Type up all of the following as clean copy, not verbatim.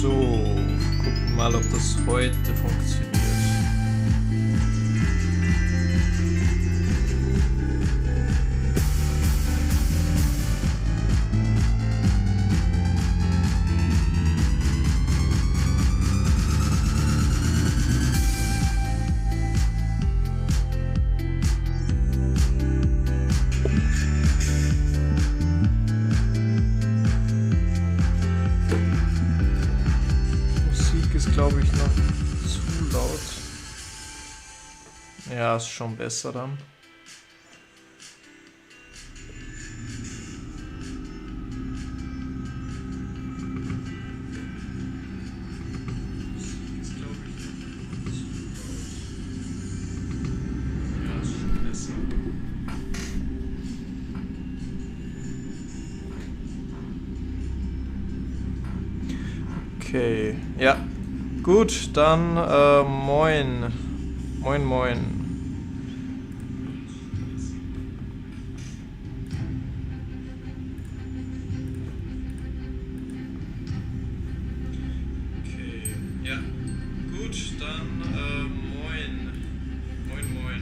So, gucken mal, ob das heute funktioniert. Glaube ich noch zu laut. Ja, ist schon besser dann. Okay, ja. Gut, dann moin. Moin, moin. Okay, ja. Gut, dann moin. Moin, moin.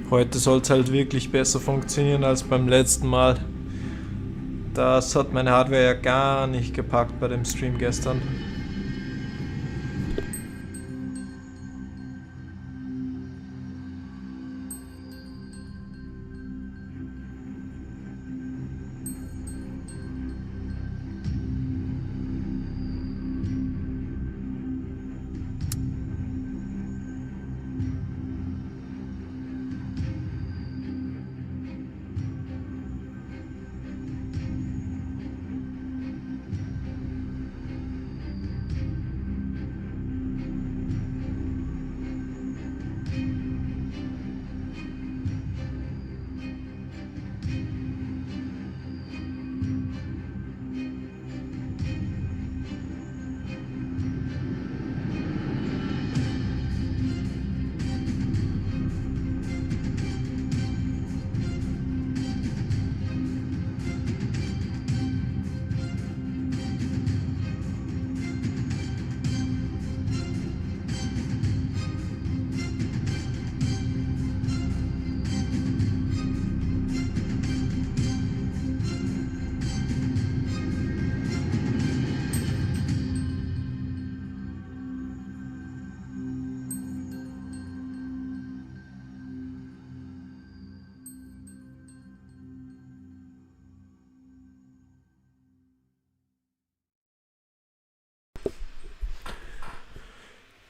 Heute soll es halt wirklich besser funktionieren als beim letzten Mal. Das hat meine Hardware ja gar nicht gepackt bei dem Stream gestern.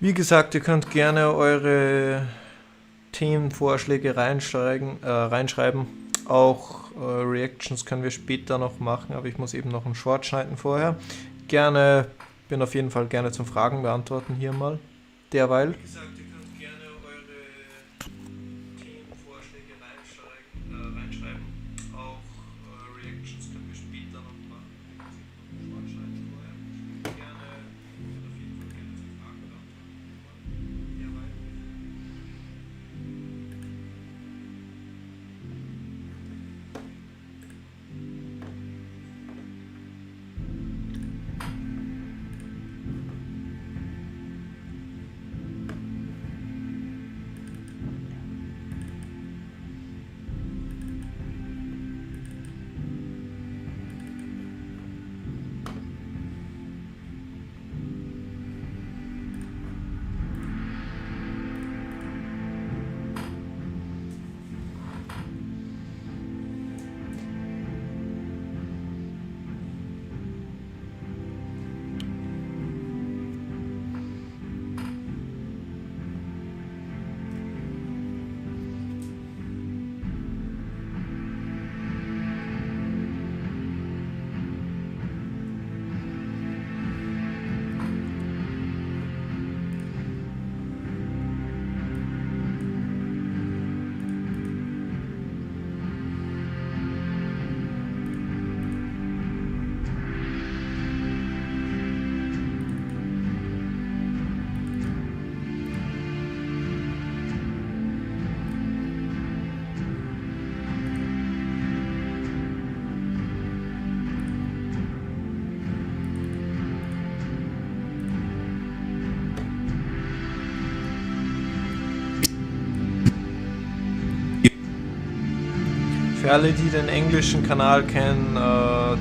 Wie gesagt, ihr könnt gerne eure Themenvorschläge reinschreiben. Auch Reactions können wir später noch machen, aber ich muss eben noch einen Short schneiden vorher. Bin auf jeden Fall gerne zum Fragen beantworten hier mal. Derweil. Wie gesagt, ihr könnt gerne eure Themenvorschläge reinschreiben. Auch Reactions können wir später noch machen. Ich muss eben noch einen Short schneiden vorher. Für alle, die den englischen Kanal kennen,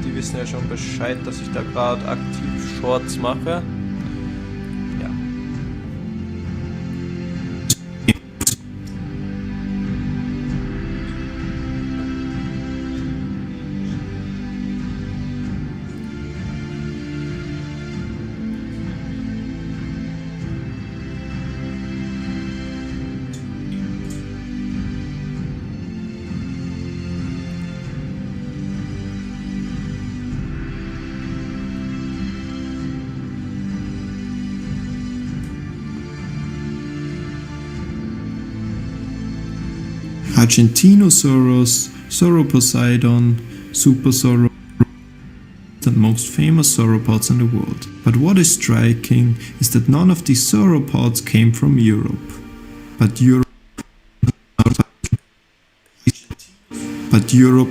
die wissen ja schon Bescheid, dass ich da gerade aktiv Shorts mache. Ja. Argentinosaurus, Sauroposeidon, Supersaurus, the most famous sauropods in the world. But what is striking is that none of these sauropods came from Europe. But Europe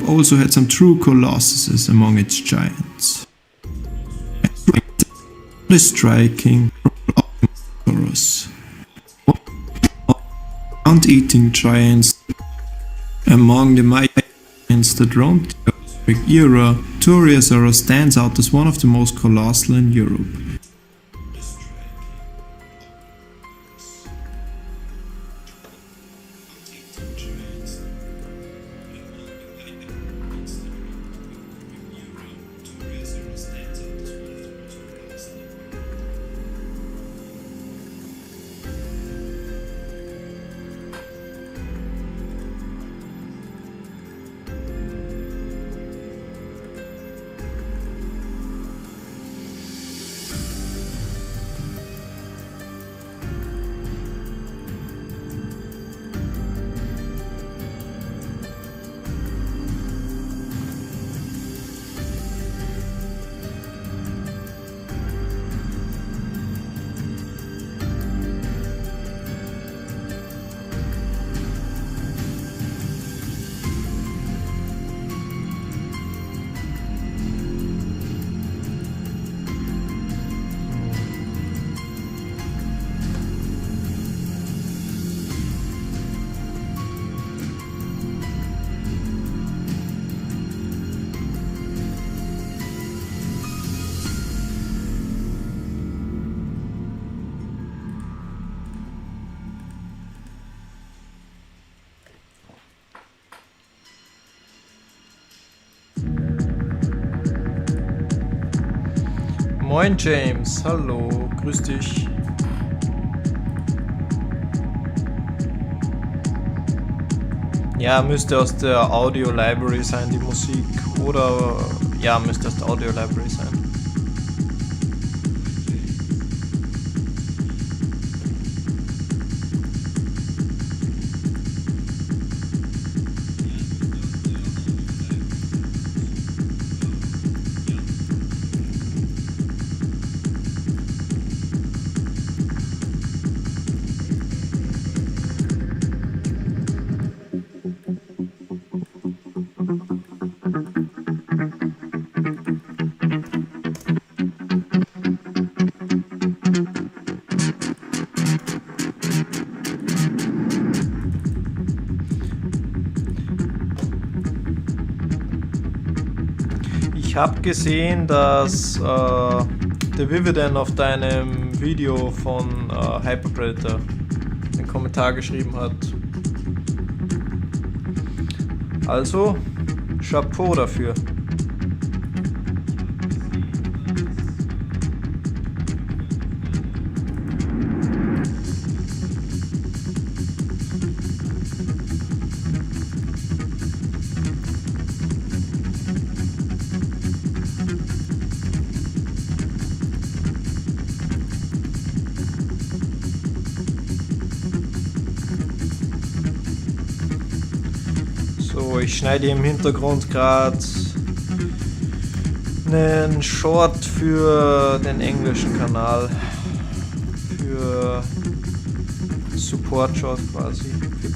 also had some true colossuses among its giants. What is striking? Ground-eating giants. Among the giants that roamed the Jurassic era, Turiasaurus stands out as one of the most colossal in Europe. Moin James, hallo, grüß dich. Ja, müsste aus der Audio Library sein, die Musik. Oder ja, müsste aus der Audio Library sein. Ich habe gesehen, dass der Vividan auf deinem Video von Hyper Predator einen Kommentar geschrieben hat. Also, Chapeau dafür. So, ich schneide im Hintergrund gerade einen Short für den englischen Kanal. Für Support Short quasi.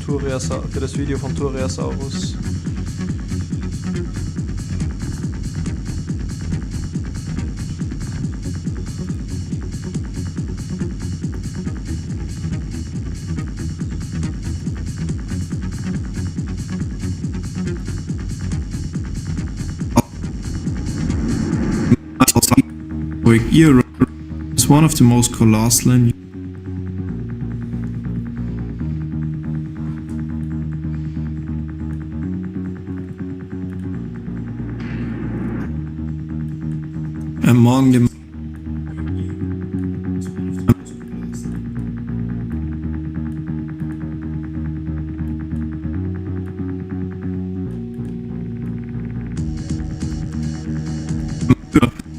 Für das Video von Turiasaurus. era is one of the most colossal and among the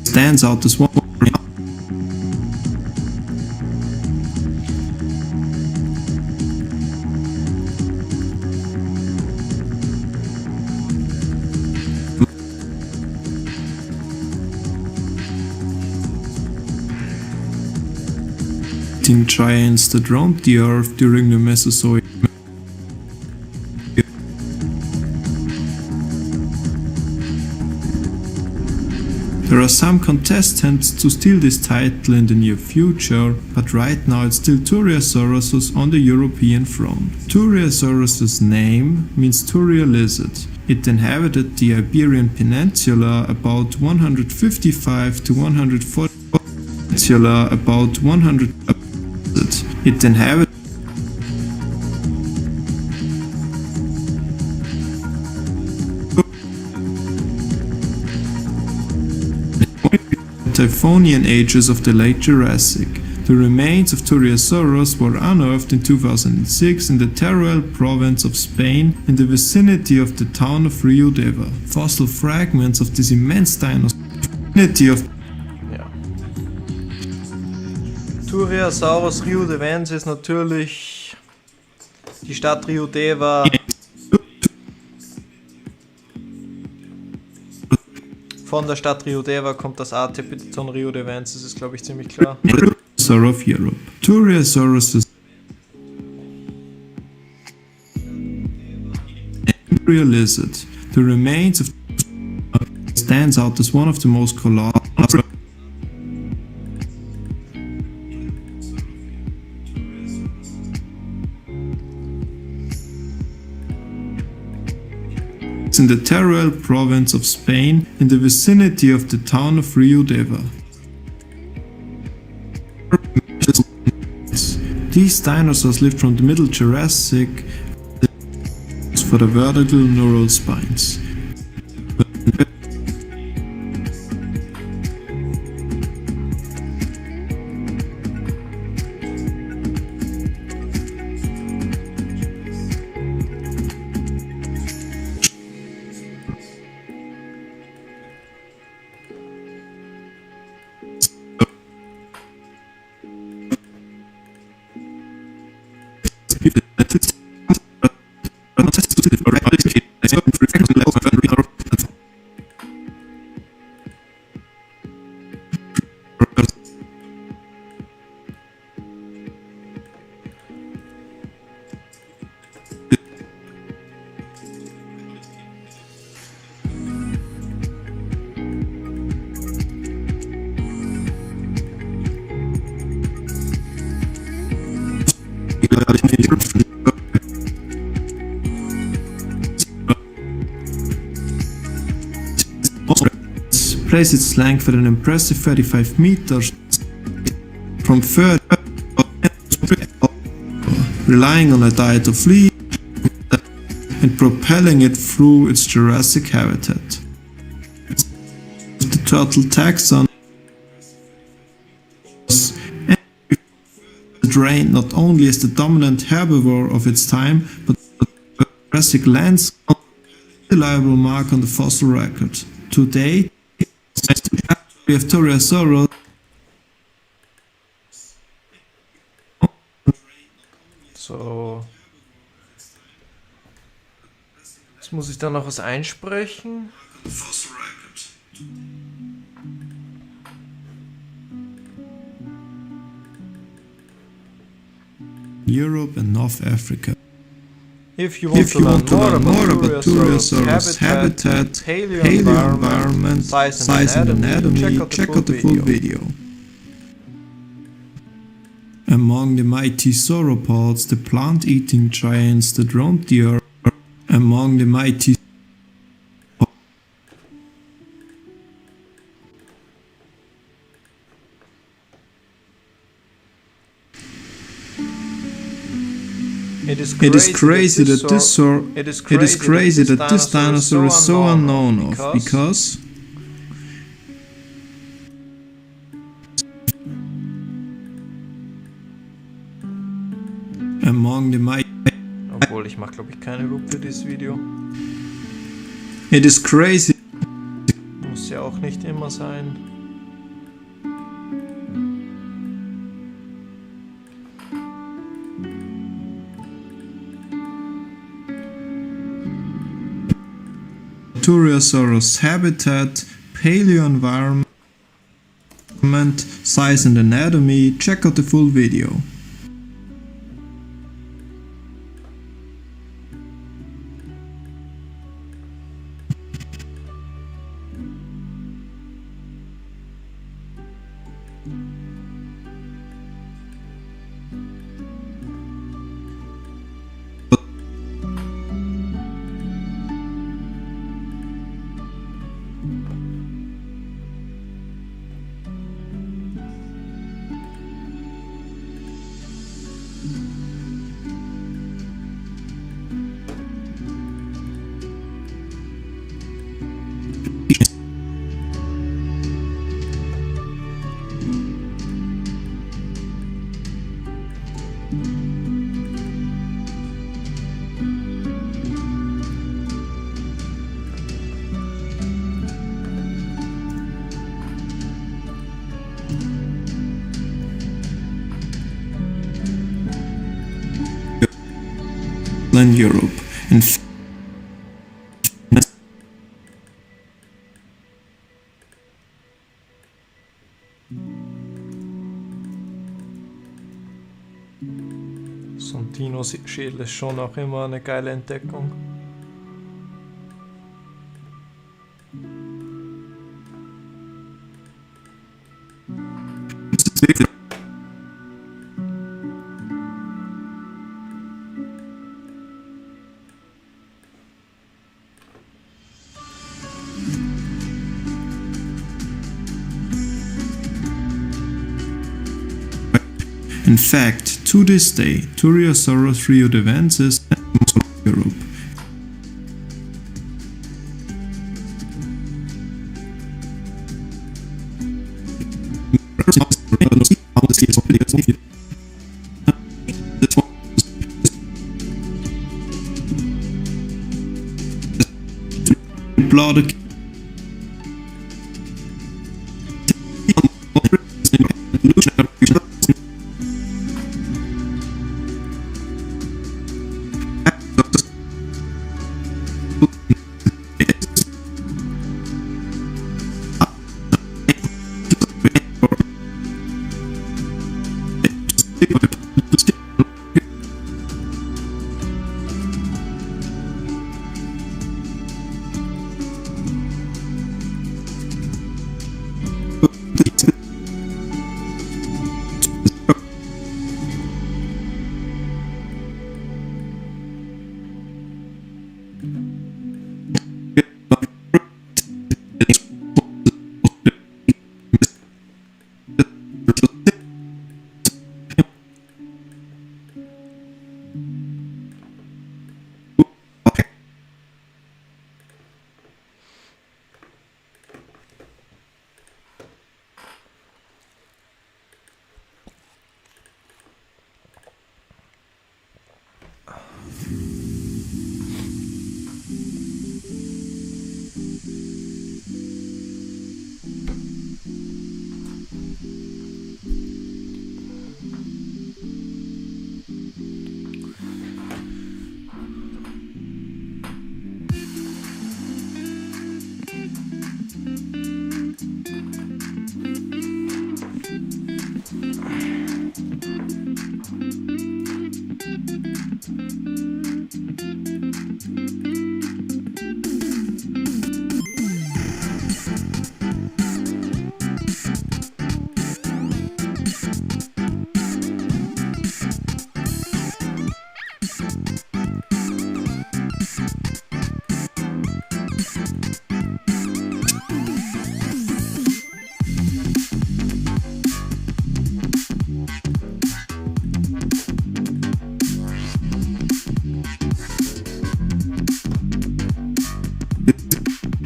stands out as one giants that roamed the earth during the Mesozoic. There are some contestants to steal this title in the near future, but right now it's still Turriosaurus on the European throne. Turriosaurus' name means Turria lizard. It inhabited the Iberian Peninsula about 155 to 140 Peninsula about 100. It inhabits Devonian ages of the late Jurassic. The remains of Turriosaurus were unearthed in 2006 in the Teruel province of Spain in the vicinity of the town of Rio Deva. Fossil fragments of this immense dinosaur Turriosaurus Rio Deva ist natürlich die Stadt Rio Deva. Von der Stadt Rio Deva kommt das Attribution Rio Deva, das ist glaube ich ziemlich klar. Of Europe. Turriosaurus is a lizard. The remains of stands out as one of the most colossal in the Teruel province of Spain in the vicinity of the town of Rio Deva. These dinosaurs lived from the Middle Jurassic for the vertical neural spines. Place its length at an impressive 35 meters from 30, relying on a diet of leaves and propelling it through its Jurassic habitat. The turtle taxon trained not only as the dominant herbivore of its time, but the Jurassic landscape, a reliable mark on the fossil record. Today, we have Turriosaurus. So. Jetzt muss ich da noch was einsprechen. Europe and North Africa. If you want to learn more about Turriosaurus habitat, paleo environment, size and anatomy, check out the full video. Among the mighty sauropods, the plant-eating giants that roamed the earth, among the mighty It is crazy that this dinosaur is so unknown of because among the mighty. Obwohl, ich mache, glaube ich, keine Loop für dieses Video. It is crazy. Muss ja auch nicht immer sein. Turiosaurus habitat, paleo environment, size and anatomy. Check out the full video. In Europe. So ein Dino-Schädel ist schon auch immer eine geile Entdeckung. In fact, to this day, Turiosaurus riodavensis in Europe. Blood.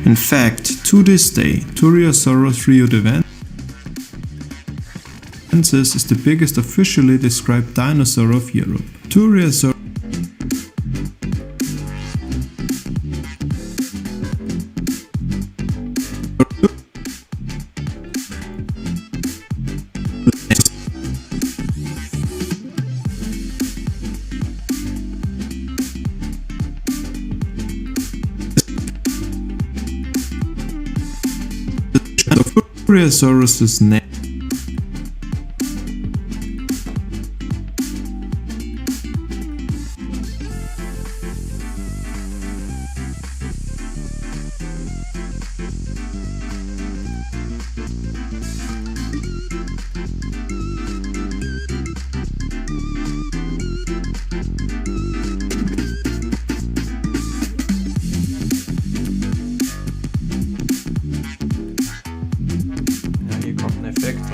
In fact, to this day, Turiasaurus is the biggest officially described dinosaur of Europe. Turiasaurus Turiasaurus's name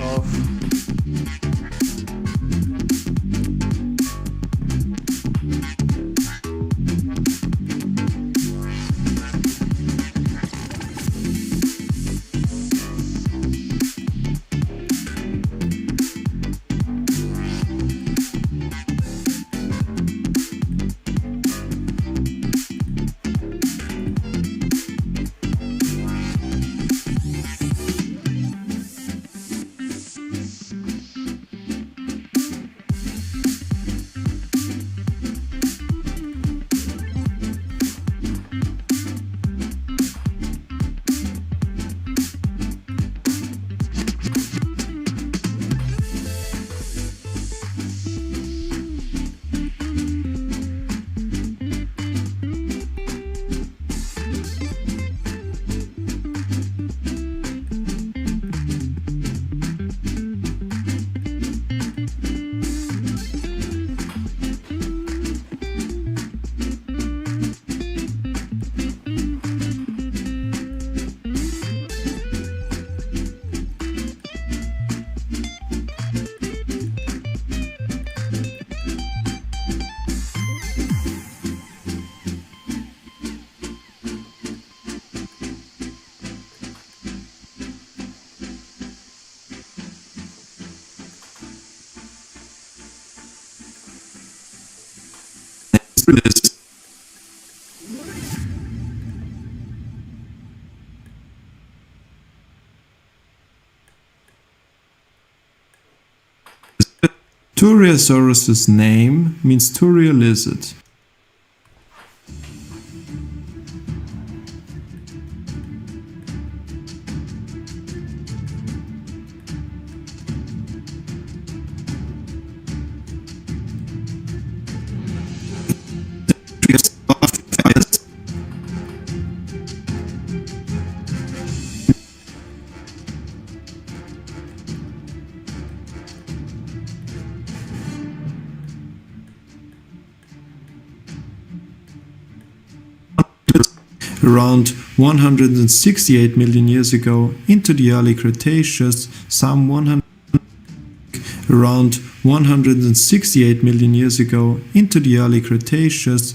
drauf. Turiasaurus's name means Turia lizard. Around 168 million years ago into the early Cretaceous, around 168 million years ago into the early Cretaceous,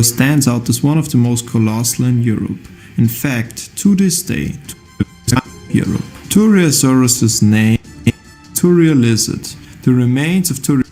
stands out as one of the most colossal in Europe. In fact, to this day, Europe. Turiasaurus's name, Turia lizard. The remains of Turia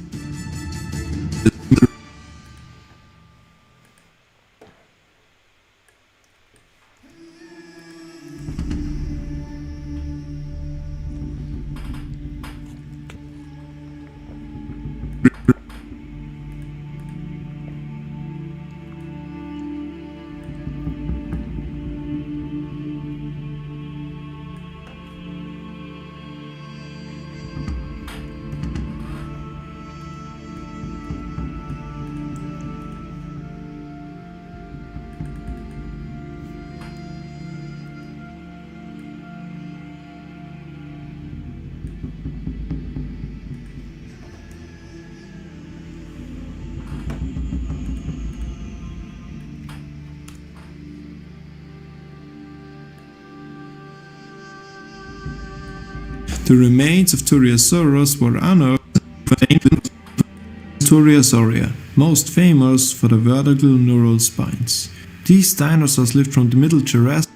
The remains of Turiasaurus were unearthed in Turiasauria, most famous for the vertical neural spines. These dinosaurs lived from the Middle Jurassic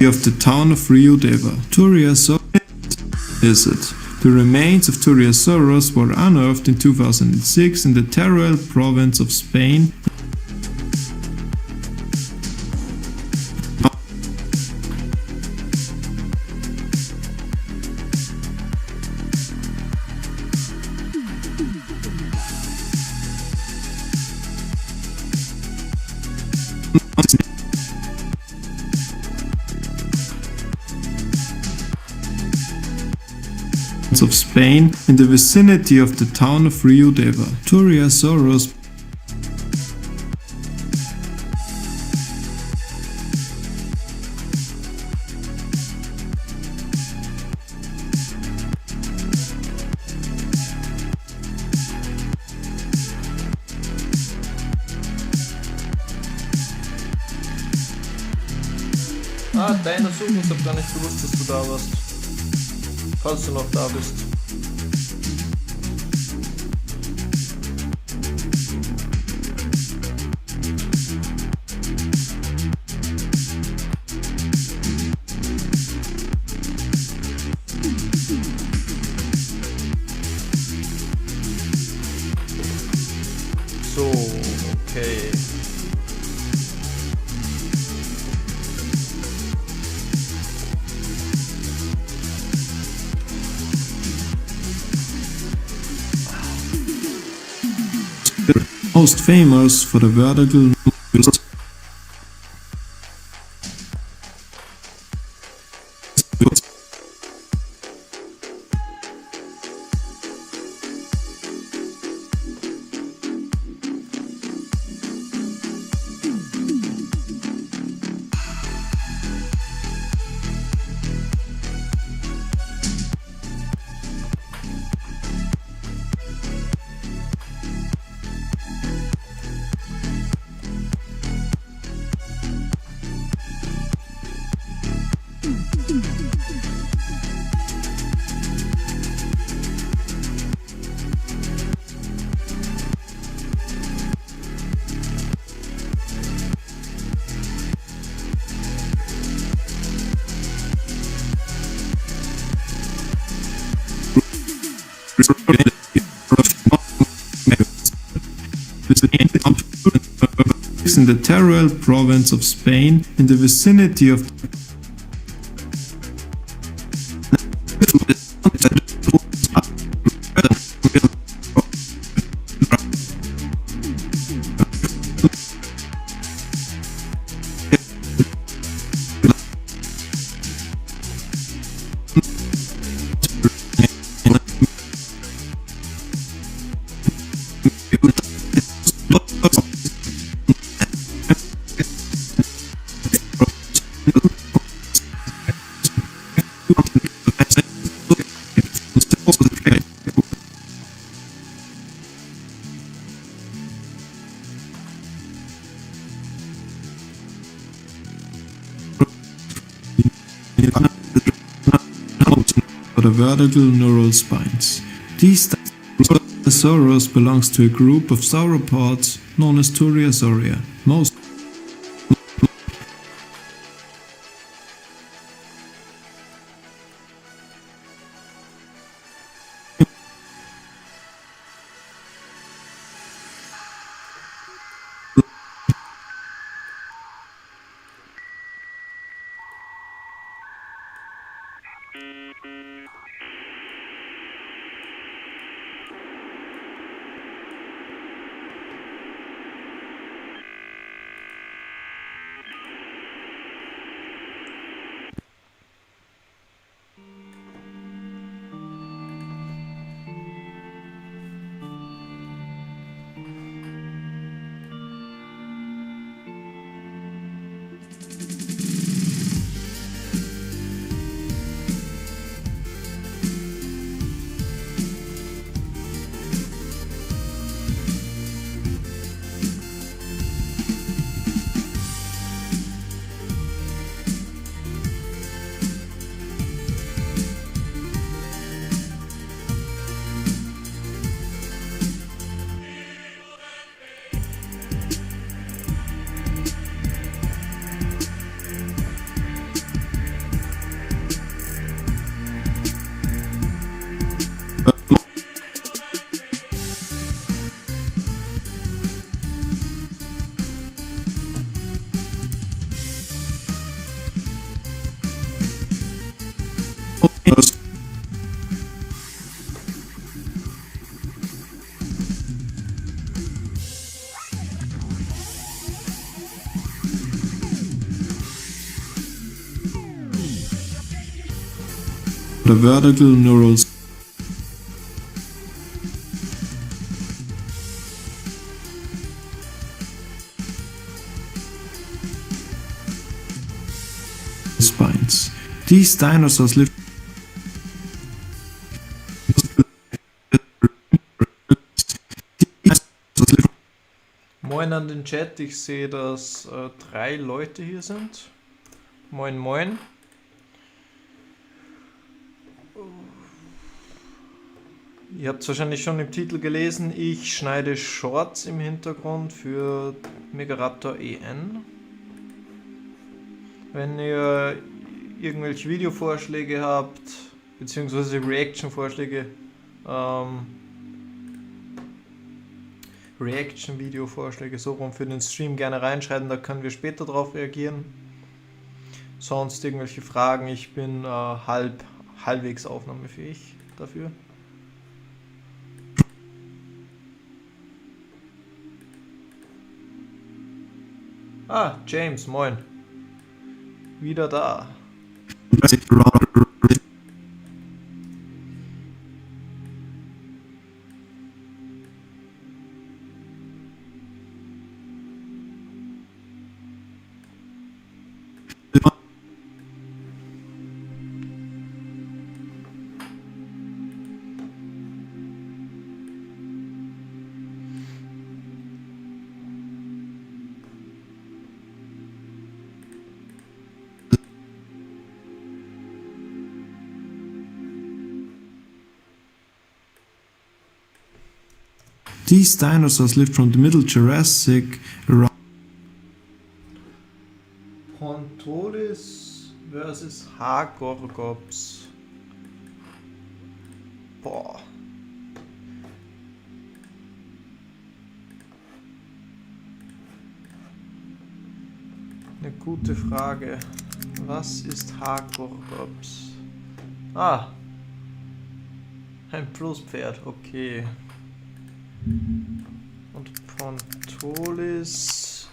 of the town of Rio Deva. Turiasaurus is it. The remains of Turiasaurus were unearthed in 2006 in the Teruel province of Spain. Of Spain in the vicinity of the town of Rio Deva. Turiasaurus Deiner Suche, ich hab gar nicht gewusst, dass du da warst. Falls du noch da bist. So, okay. most famous for the vertical In the Teruel province of Spain, in the vicinity of the vertical neural spines. These Sauros belongs to a group of sauropods known as Turiasauria. Most the vertical neural spines. These dinosaurs lived Moin an den Chat, ich sehe, dass 3 Leute hier sind. Moin moin. Ihr habt es wahrscheinlich schon im Titel gelesen, ich schneide Shorts im Hintergrund für Megaraptor EN. Wenn ihr irgendwelche Videovorschläge habt, beziehungsweise Reaction-Vorschläge, Reaction-Video-Vorschläge so rum für den Stream gerne reinschreiben, da können wir später drauf reagieren. Sonst irgendwelche Fragen, ich bin halbwegs aufnahmefähig dafür. Ah, James, moin. Wieder da. These dinosaurs lived from the Middle Jurassic around Pontolis versus Hagorgops. Boah. gute Frage. Was ist H-Gorgops? Ah! Ein Flusspferd, okay. Und Pontolis.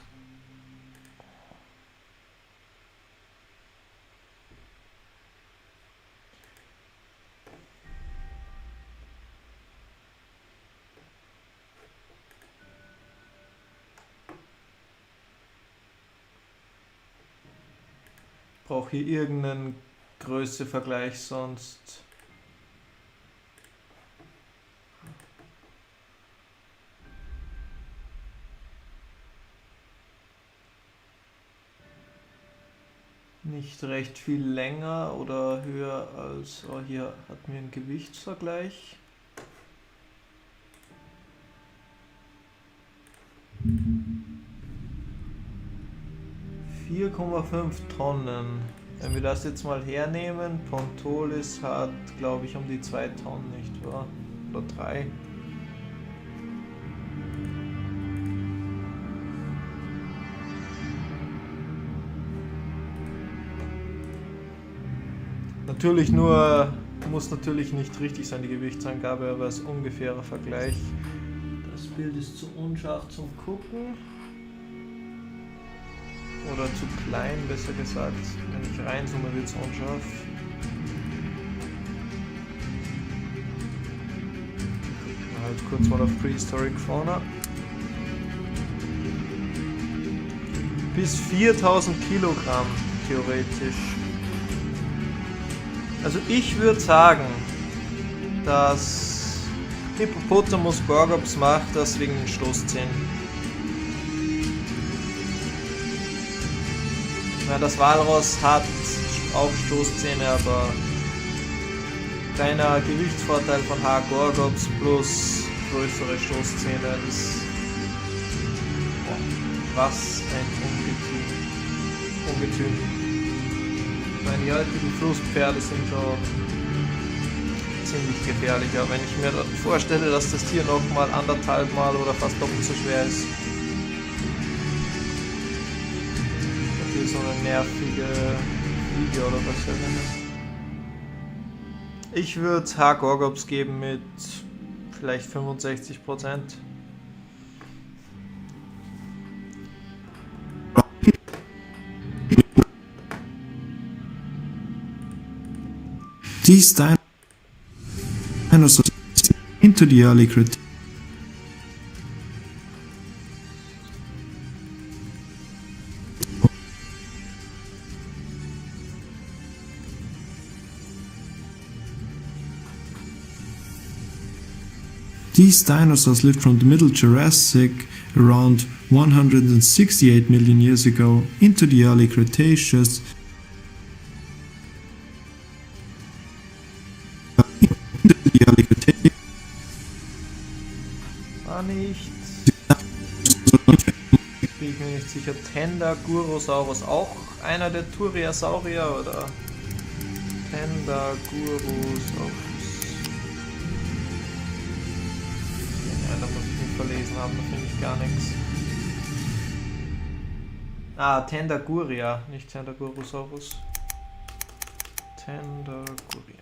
Brauche hier irgendeinen Größevergleich, sonst. Nicht recht viel länger oder höher als. Oh, hier hatten wir einen Gewichtsvergleich. ,5 Tonnen. Wenn wir das jetzt mal hernehmen, Pontolis hat, glaube ich, um die 2 Tonnen, nicht wahr? Oder 3. Natürlich nur, muss natürlich nicht richtig sein, die Gewichtsangabe, aber als ungefährer Vergleich. Das Bild ist zu unscharf zum Gucken. Oder zu klein, besser gesagt. Wenn ich reinzoome, wird es unscharf. Halt kurz mal auf Prehistoric Fauna. Bis 4000 Kilogramm, theoretisch. Also ich würde sagen, dass Hippopotamus Gorgops macht das wegen den Stoßzähnen. Ja, das Walross hat auch Stoßzähne, aber kleiner Gewichtsvorteil von H. Gorgops plus größere Stoßzähne ist. Boah, was ein Ungetüm. Die heutigen Flusspferde sind schon ziemlich gefährlich, aber wenn ich mir vorstelle, dass das Tier noch mal 1,5 Mal oder fast doppelt so schwer ist. Hier so eine nervige Video oder was für eine. Ich würde H. Gorgops geben mit vielleicht 65%. These dinosaurs into the early Cretaceous. These dinosaurs lived from the Middle Jurassic around 168 million years ago into the early Cretaceous. War nicht. Bin ich mir nicht sicher. Tendagurosaurus auch einer der Turiasaurier oder? Tendagurosaurus. Ja, da muss ich mich verlesen haben, da finde ich gar nichts. Ah, Tendaguria, nicht Tendagurosaurus. Tendaguria.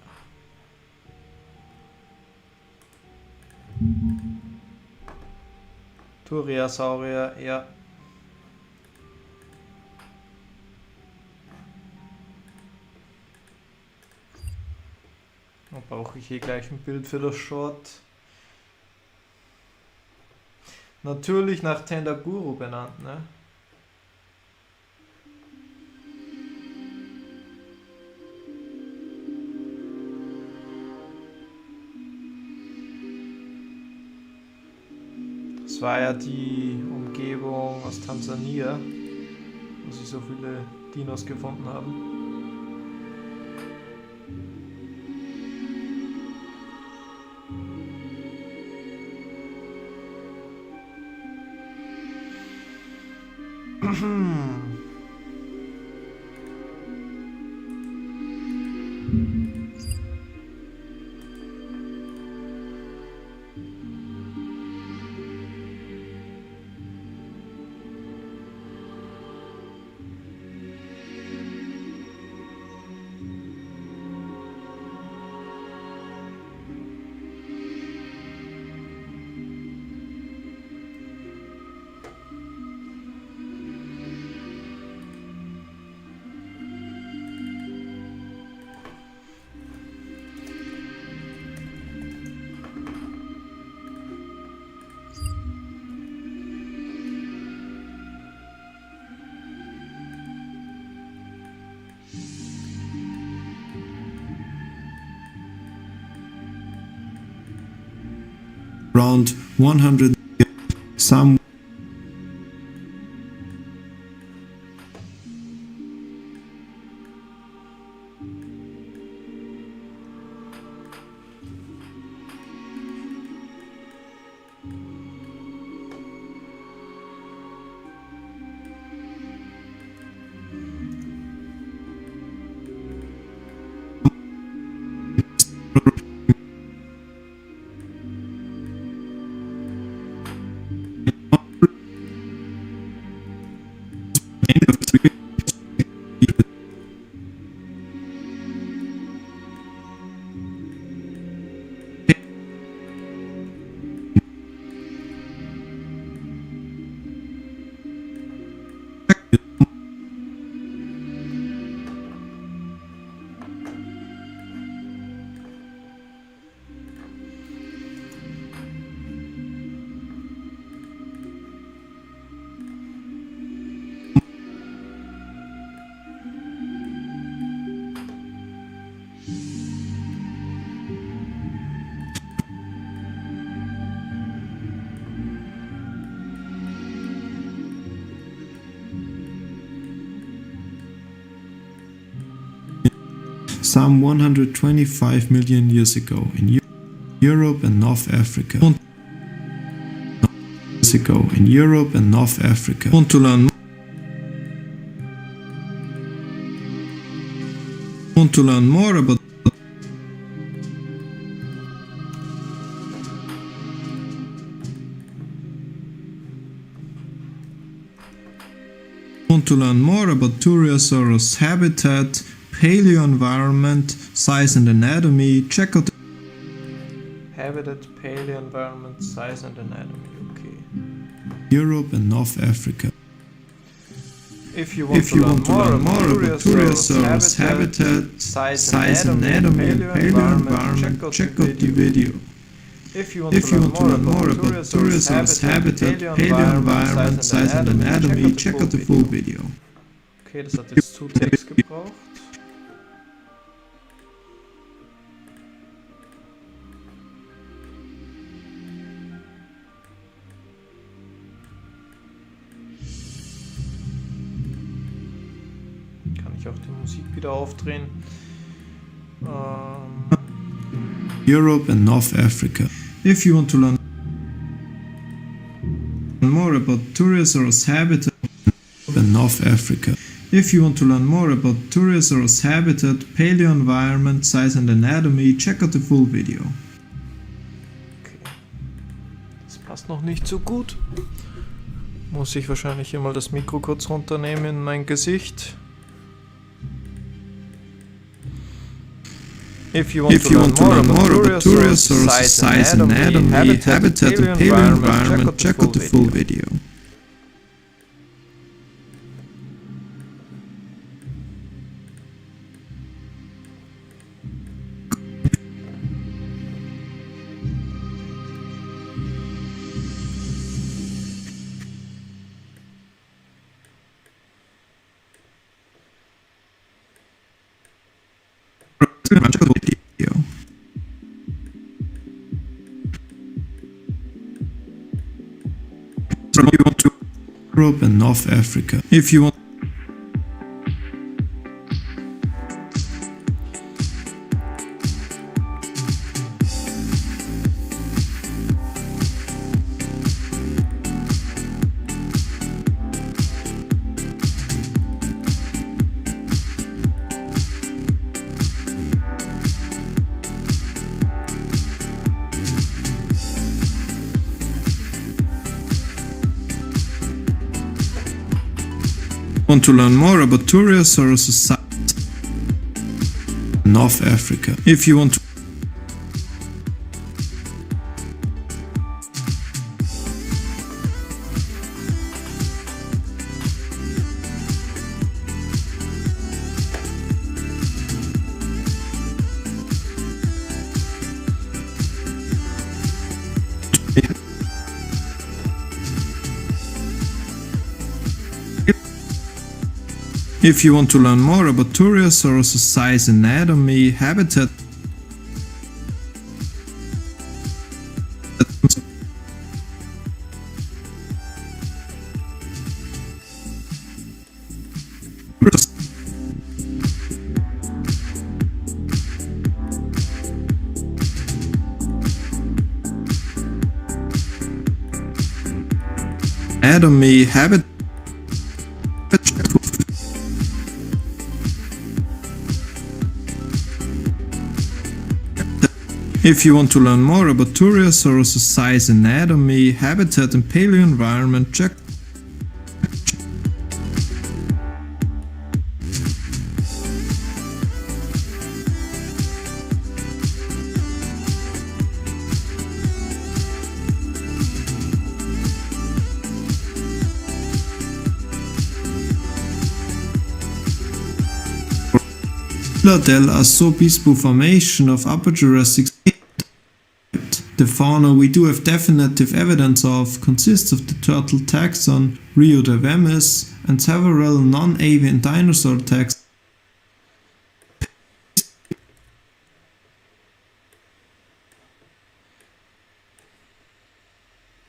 Turiasaurier, ja. Da brauche ich hier gleich ein Bild für das Short. Natürlich nach Tendaguru benannt, ne? Das war ja die Umgebung aus Tansania, wo sie so viele Dinos gefunden haben. around 100 some some 125 million years ago in Europe and North Africa. In Europe and North Africa. Want to learn more about Turiosaurus habitat, paleo environment, size and anatomy, check out habitat, paleo environment, size and anatomy. Okay. Europe and North Africa. If you want to learn more about Turiosaurus habitat, size and anatomy, paleo environment, check out the video. If you want to learn more about Turiosaurus habitat, paleo environment, size and anatomy, check out the full video. Okay, das hat jetzt zu Text gebraucht. Kann ich auch die Musik wieder aufdrehen. Europe and North Africa. If you want to learn more about Turiosaurus habitat in North Africa. If you want to learn more about Turiosaurus habitat, paleo environment, size and anatomy, check out the full video. Okay. Das passt noch nicht so gut. Muss ich wahrscheinlich hier mal das Mikro kurz runternehmen in mein Gesicht. If you want to learn more about Turiosaurus size and anatomy, habitat and paleo environment, check out the full video. Europe and North Africa. If you want to learn more about Turiosaurus society in North Africa. If you want to learn more about Turiosaurus size, anatomy, habitat, anatomy, habit. If you want to learn more about Turriosaurus' size, anatomy, habitat and paleo environment, check. Del Asobispo formation of Upper Jurassic. The fauna we do have definitive evidence of consists of the turtle taxon Rheodavemus and several non-avian dinosaur taxons.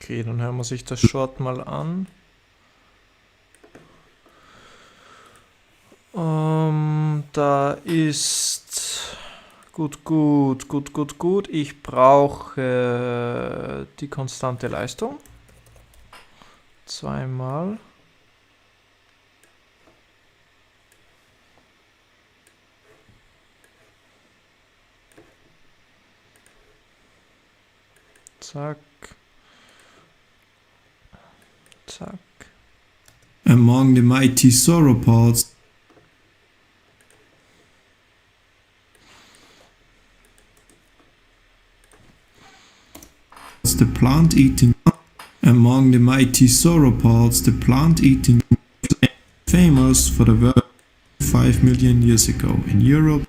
Okay, dann hören wir sich das Short mal an. Da ist gut. Ich brauche die konstante Leistung. Zweimal. Zack. Zack. Among the mighty sauropods. The plant-eating. Among the mighty sauropods, the plant-eating famous for the world 5 million years ago in Europe.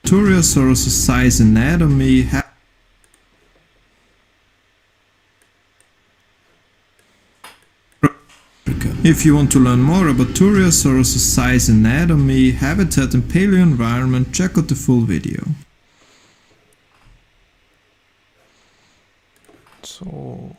Turriosaurus' size, anatomy. If you want to learn more about Turriosaurus' size, anatomy, habitat and paleo environment, check out the full video. So.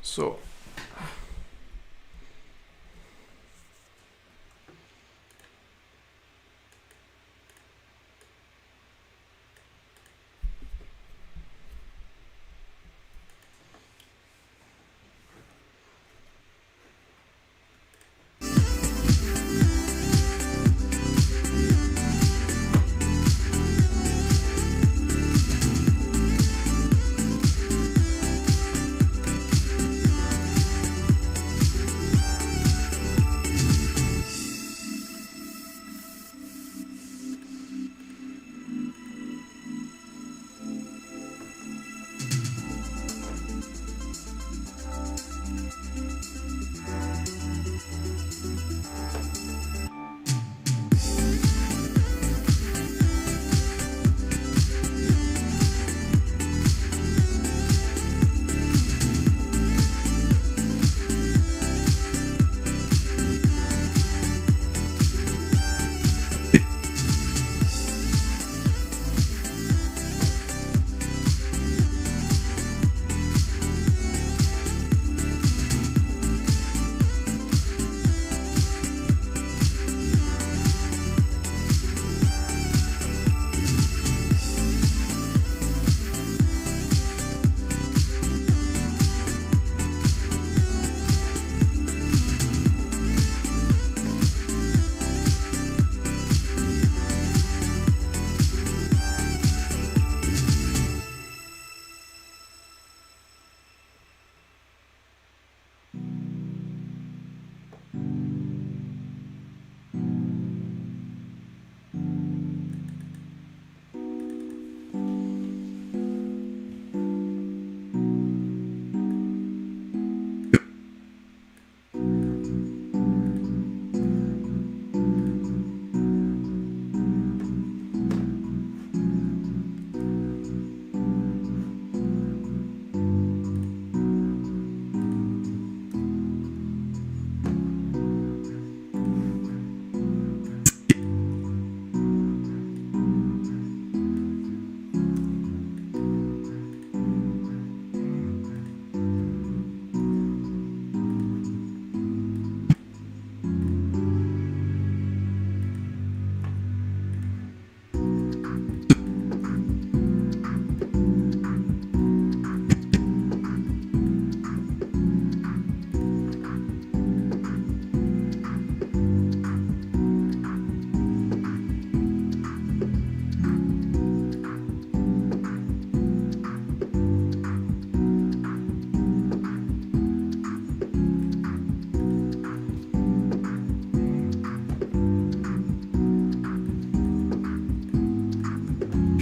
So.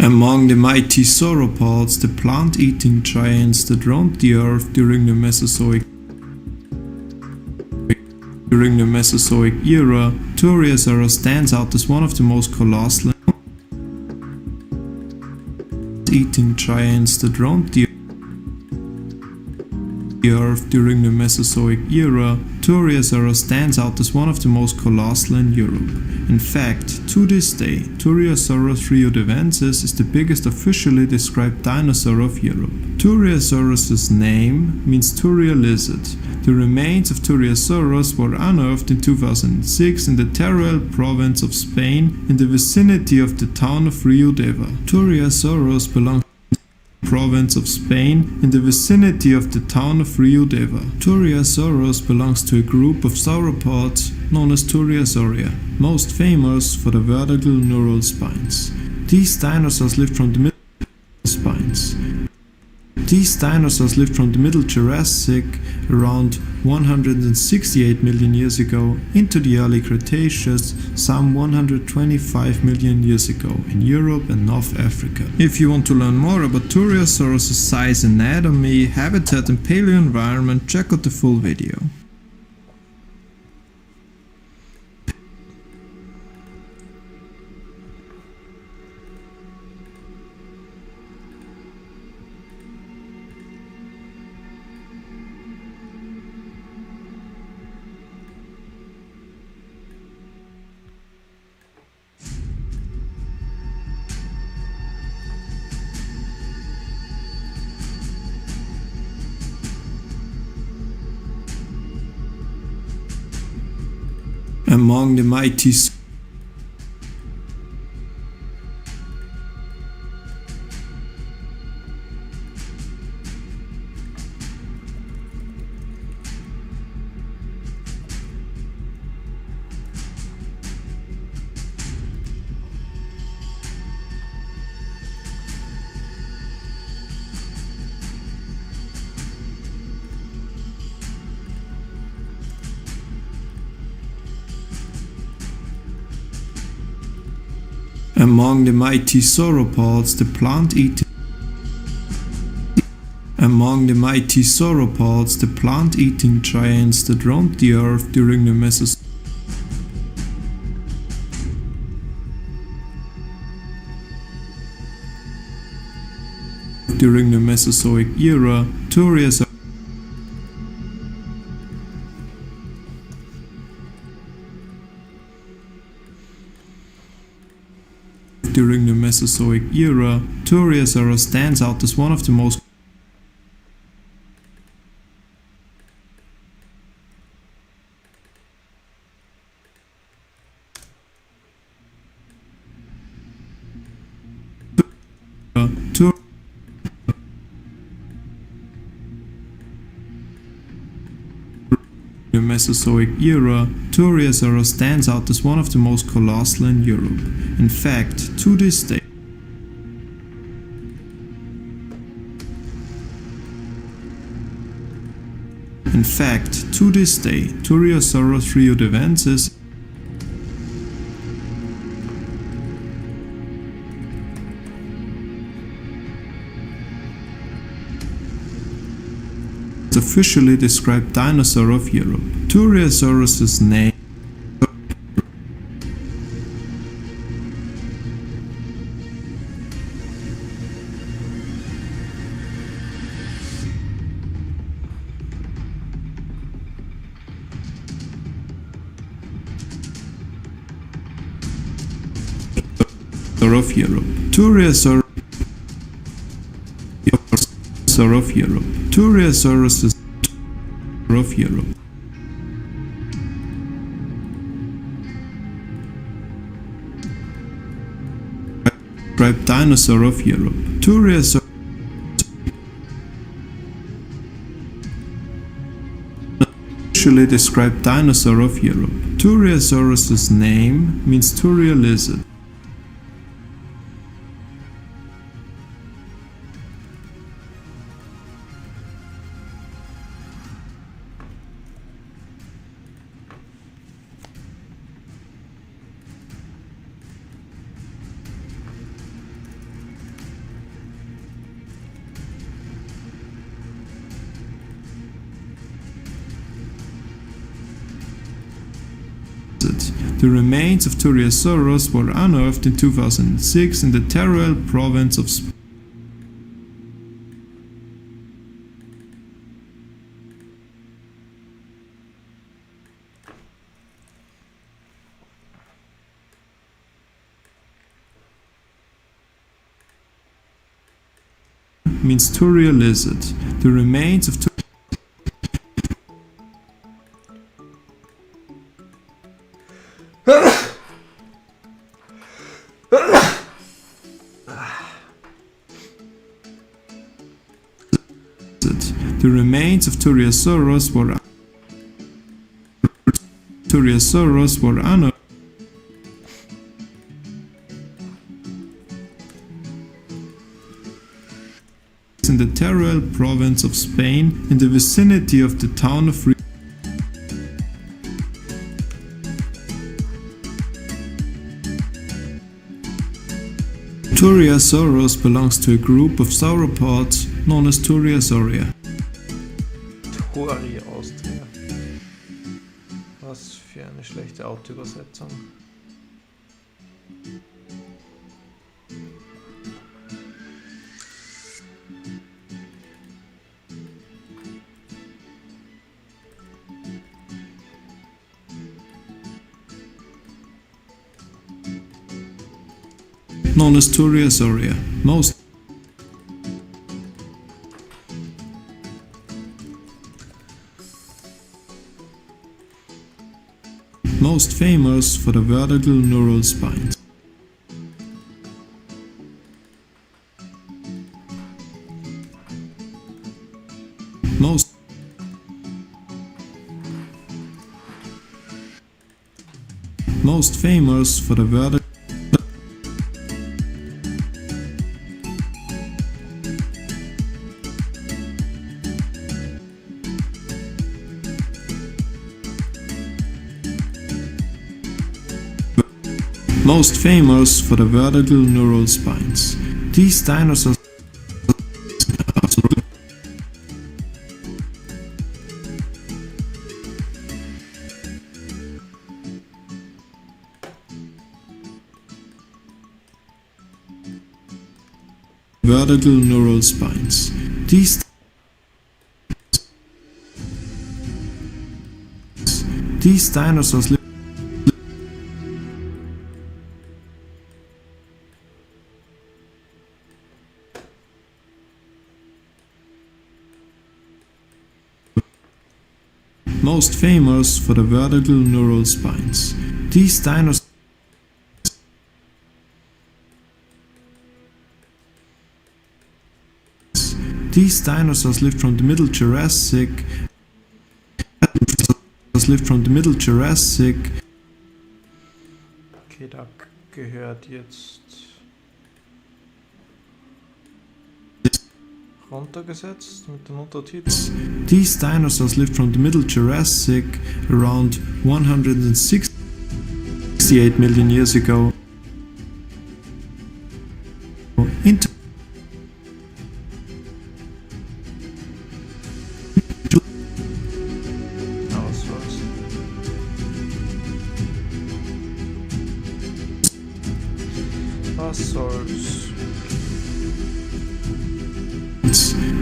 Among the mighty sauropods, the plant-eating giants that roamed the earth during the Mesozoic era, Turriasaurus stands out as one of the most colossal eating giants that roamed the earth during the Mesozoic era. Turriasaurus stands out as one of the most colossal in Europe. In fact, to this day, Turriasaurus riodevensis is the biggest officially described dinosaur of Europe. Turriasaurus' name means Turria lizard. The remains of Turriasaurus were unearthed in 2006 in the Teruel province of Spain in the vicinity of the town of Rio Deva. Turriasaurus belongs province of Spain in the vicinity of the town of Rio Deva. Turriasaurus belongs to a group of sauropods known as Turriasauria, most famous for the vertical neural spines. These dinosaurs lived from the Middle Jurassic around 168 million years ago into the early Cretaceous some 125 million years ago in Europe and North Africa. If you want to learn more about Turriasaurus' size, anatomy, habitat and paleoenvironment, check out the full video. Among the mighty sauropods, the plant-eating giants that roamed the earth during the Mesozoic era, Turriasaurus Turriasaurus stands out as one of the most Turriasaurus stands out as one of the most colossal in Europe. In fact, to this day, Turriasaurus riodevensis is officially described dinosaur of Europe. Turriasaurus' name of Europe. Turriasaurus of Europe. Turriasaurus of Europe. Dinosaur of Europe. Turriasaurus officially described dinosaur of Europe. Turriasaurus' name means Turria lizard. The remains of Therosaurus were unearthed in 2006 in the Teruel province of Spain. Means Thuria lizard. The remains of The remains of Therosaurus were unearthed in the Teruel province of Spain in the vicinity of the town of Therosaurus belongs to a group of sauropods known as Therosaurier. Tori Austria. Was für eine schlechte Autoübersetzung. Known as Therosaurier. Most famous for the vertical neural spines. Most famous for the vertical neural spines. These dinosaurs vertical neural spines. These dinosaurs live most famous for the vertical neural spines. These dinosaurs lived from the Middle Jurassic. Okay, da gehört jetzt runtergesetzt mit den Untertiteln. These dinosaurs lived from the Middle Jurassic around 168 million years ago into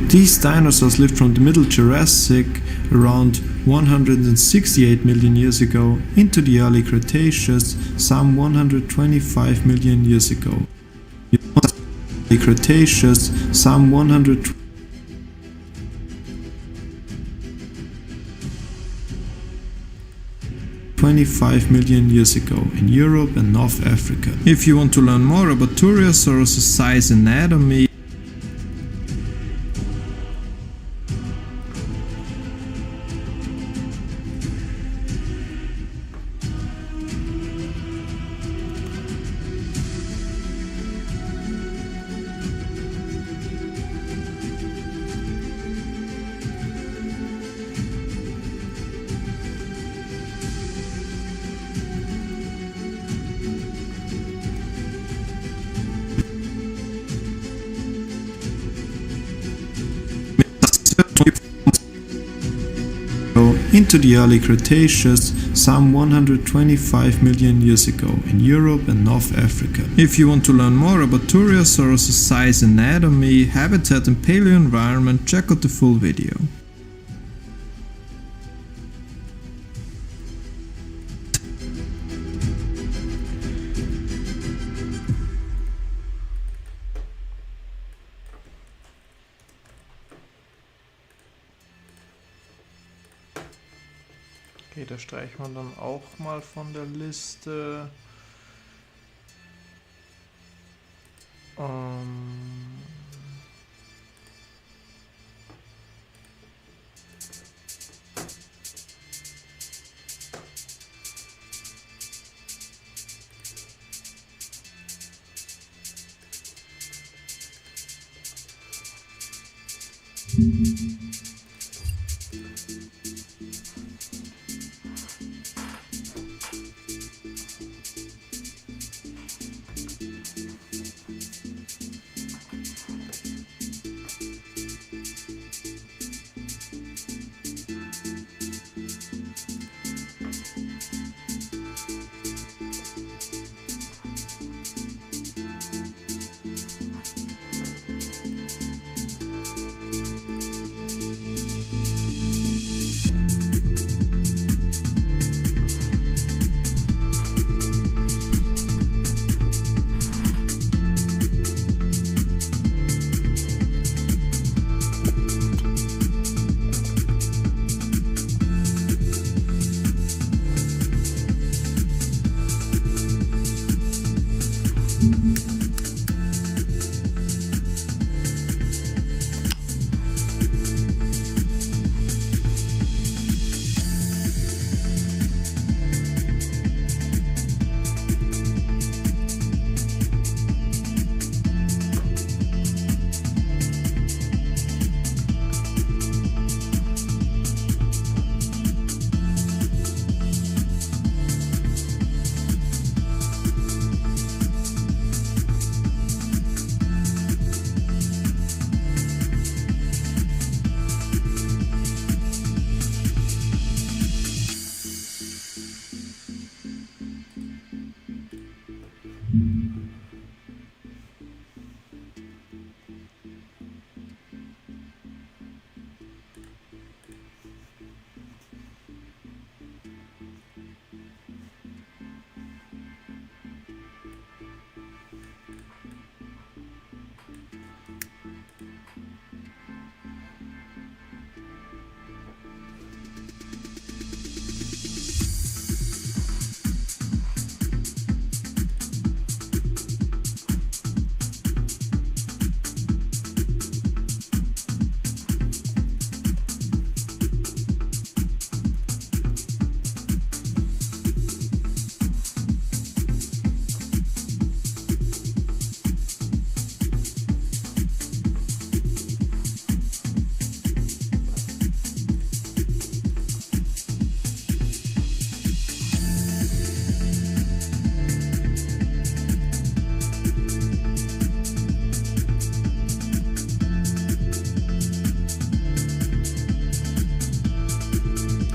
These dinosaurs lived from the Middle Jurassic around 168 million years ago into the early Cretaceous some 125 million years ago. The Cretaceous some 125 million years ago in Europe and North Africa. If you want to learn more about Therosaurus' size anatomy, into the early Cretaceous some 125 million years ago in Europe and North Africa. If you want to learn more about Turriosaurus' size, anatomy, habitat and paleo environment, check out the full video. Okay, da streicht man dann auch mal von der Liste.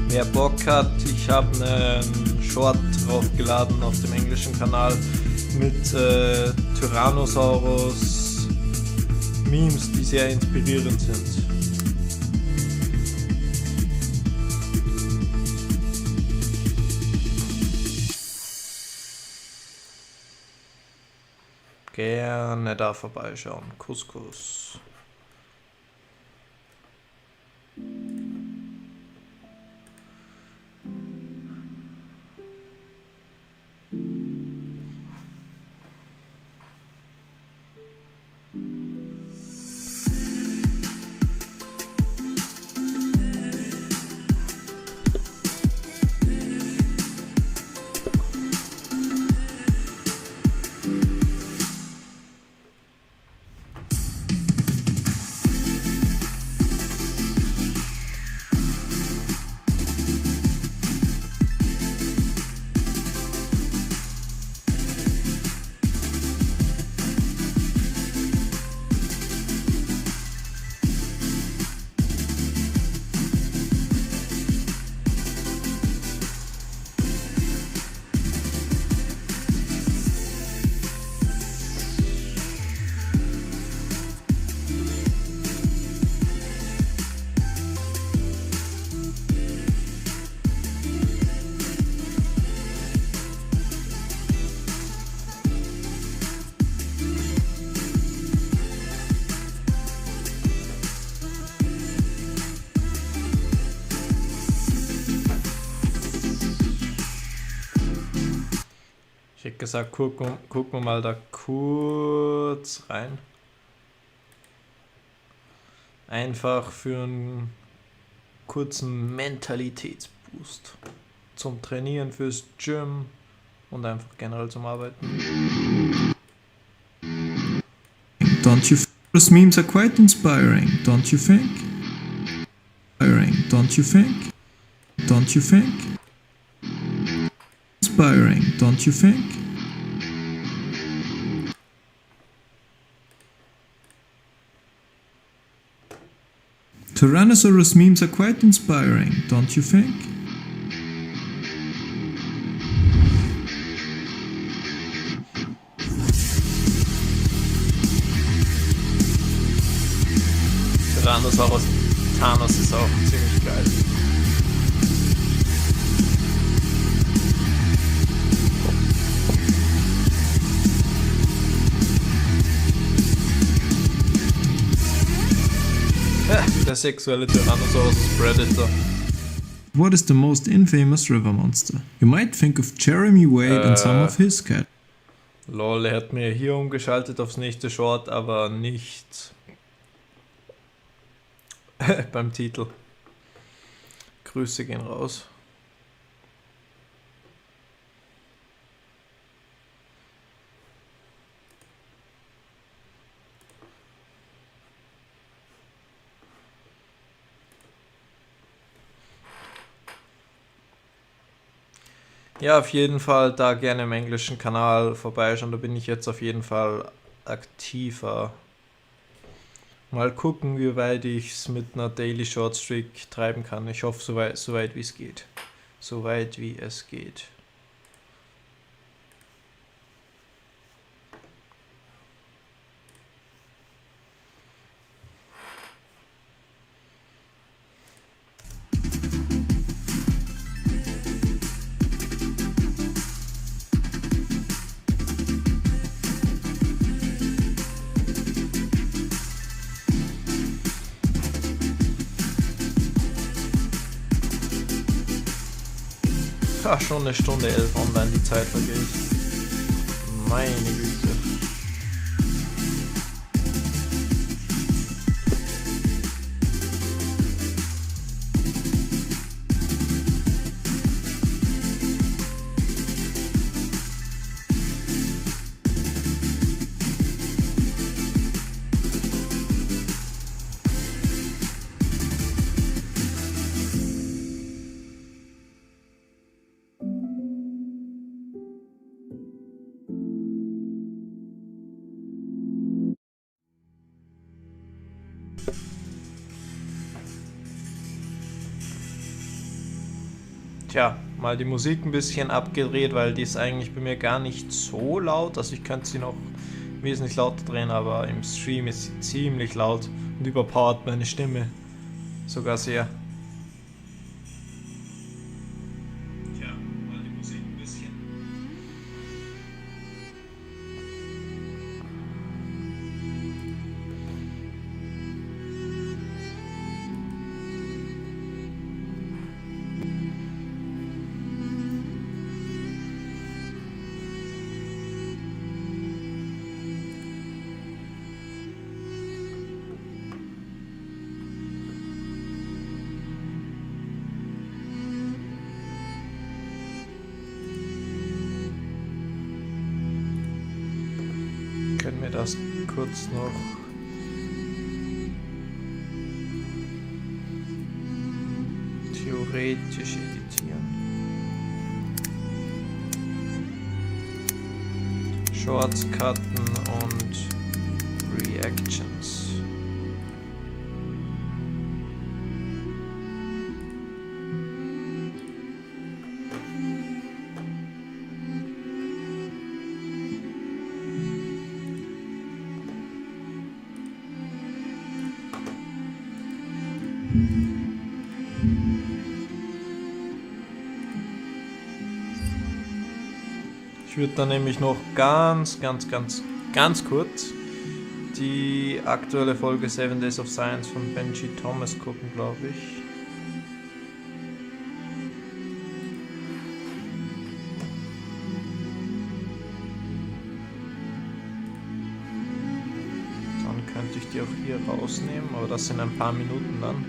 Wer Bock hat, ich habe einen Short draufgeladen auf dem englischen Kanal mit Tyrannosaurus Memes, die sehr inspirierend sind. Gerne da vorbeischauen. Couscous. Ich hätte gesagt, gucken wir mal da kurz rein. Einfach für einen kurzen Mentalitätsboost. Zum Trainieren, fürs Gym und einfach generell zum Arbeiten. Don't you think? Those memes are quite inspiring, don't you think? Inspiring, don't you think? Don't you think? Inspiring, don't you think? Tyrannosaurus memes are quite inspiring, don't you think? Tyrannosaurus Thanos ist auch ziemlich geil. Der sexuelle Tyrannosaurus Predator. What is the most infamous river monster? You might think of Jeremy Wade and some of his cat. Lol, er hat mir hier umgeschaltet aufs nächste Short, aber nicht beim Titel. Grüße gehen raus. Ja, auf jeden Fall da gerne im englischen Kanal vorbeischauen, da bin ich jetzt auf jeden Fall aktiver. Mal gucken, wie weit ich es mit einer Daily Short Streak treiben kann. Ich hoffe, so weit wie es geht. So weit wie es geht. Ach, schon eine Stunde 11 online, die Zeit vergeht. Meine Güte. Tja, mal die Musik ein bisschen abgedreht, weil die ist eigentlich bei mir gar nicht so laut. Also ich könnte sie noch wesentlich lauter drehen, aber im Stream ist sie ziemlich laut und überpowert meine Stimme sogar sehr. Tja, mal die Musik ein bisschen. Können wir das kurz noch theoretisch editieren. Shorts, Cutten und Reactions. Ich würde dann nämlich noch ganz kurz die aktuelle Folge 7 Days of Science von Benji Thomas gucken, glaube ich. die auch hier rausnehmen, aber das sind ein paar Minuten dann.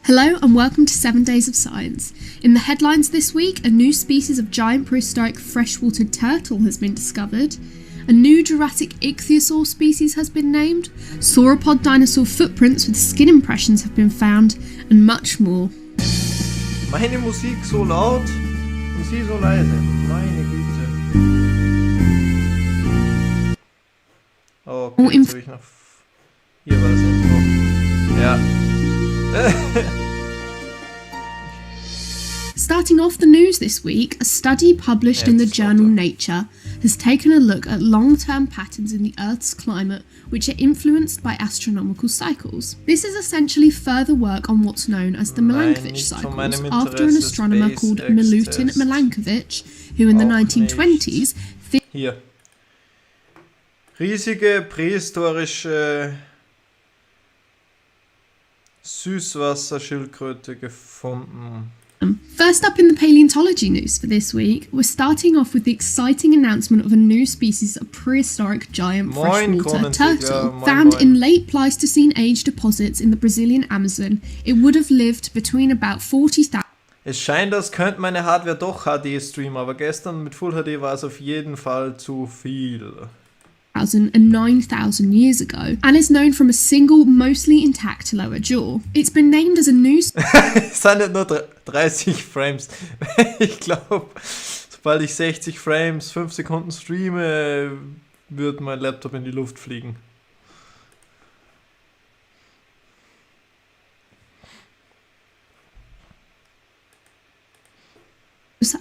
Hello and welcome to 7 Days of Science. In the headlines this week, a new species of giant prehistoric freshwater turtle has been discovered, a new Jurassic ichthyosaur species has been named, sauropod dinosaur footprints with skin impressions have been found, and much more. Meine Musik so laut und sie so leise. Meine Güte. Oh, okay, jetzt habe ich noch... Hier war das Intro. Ja. Starting off the news this week, a study published in the journal Nature has taken a look at long-term patterns in the Earth's climate which are influenced by astronomical cycles. This is essentially further work on what's known as the Milankovitch cycles, after an astronomer called Milutin Milankovitch, who in the 1920s... Hier. Riesige prähistorische Süßwasserschildkröte gefunden. First up in the paleontology news for this week, we're starting off with the exciting announcement of a new species of prehistoric giant freshwater turtle. Found in late Pleistocene age deposits in the Brazilian Amazon, it would have lived between about 40,000. Es scheint, als könnte meine Hardware doch HD streamen, aber gestern mit Full HD war es auf jeden Fall zu viel. And 9,000 years ago, and is known from a single, mostly intact lower jaw. It's been named as a new... Es sind nicht nur 30 Frames. Ich glaube, sobald ich 60 Frames, 5 Sekunden streame, wird mein Laptop in die Luft fliegen.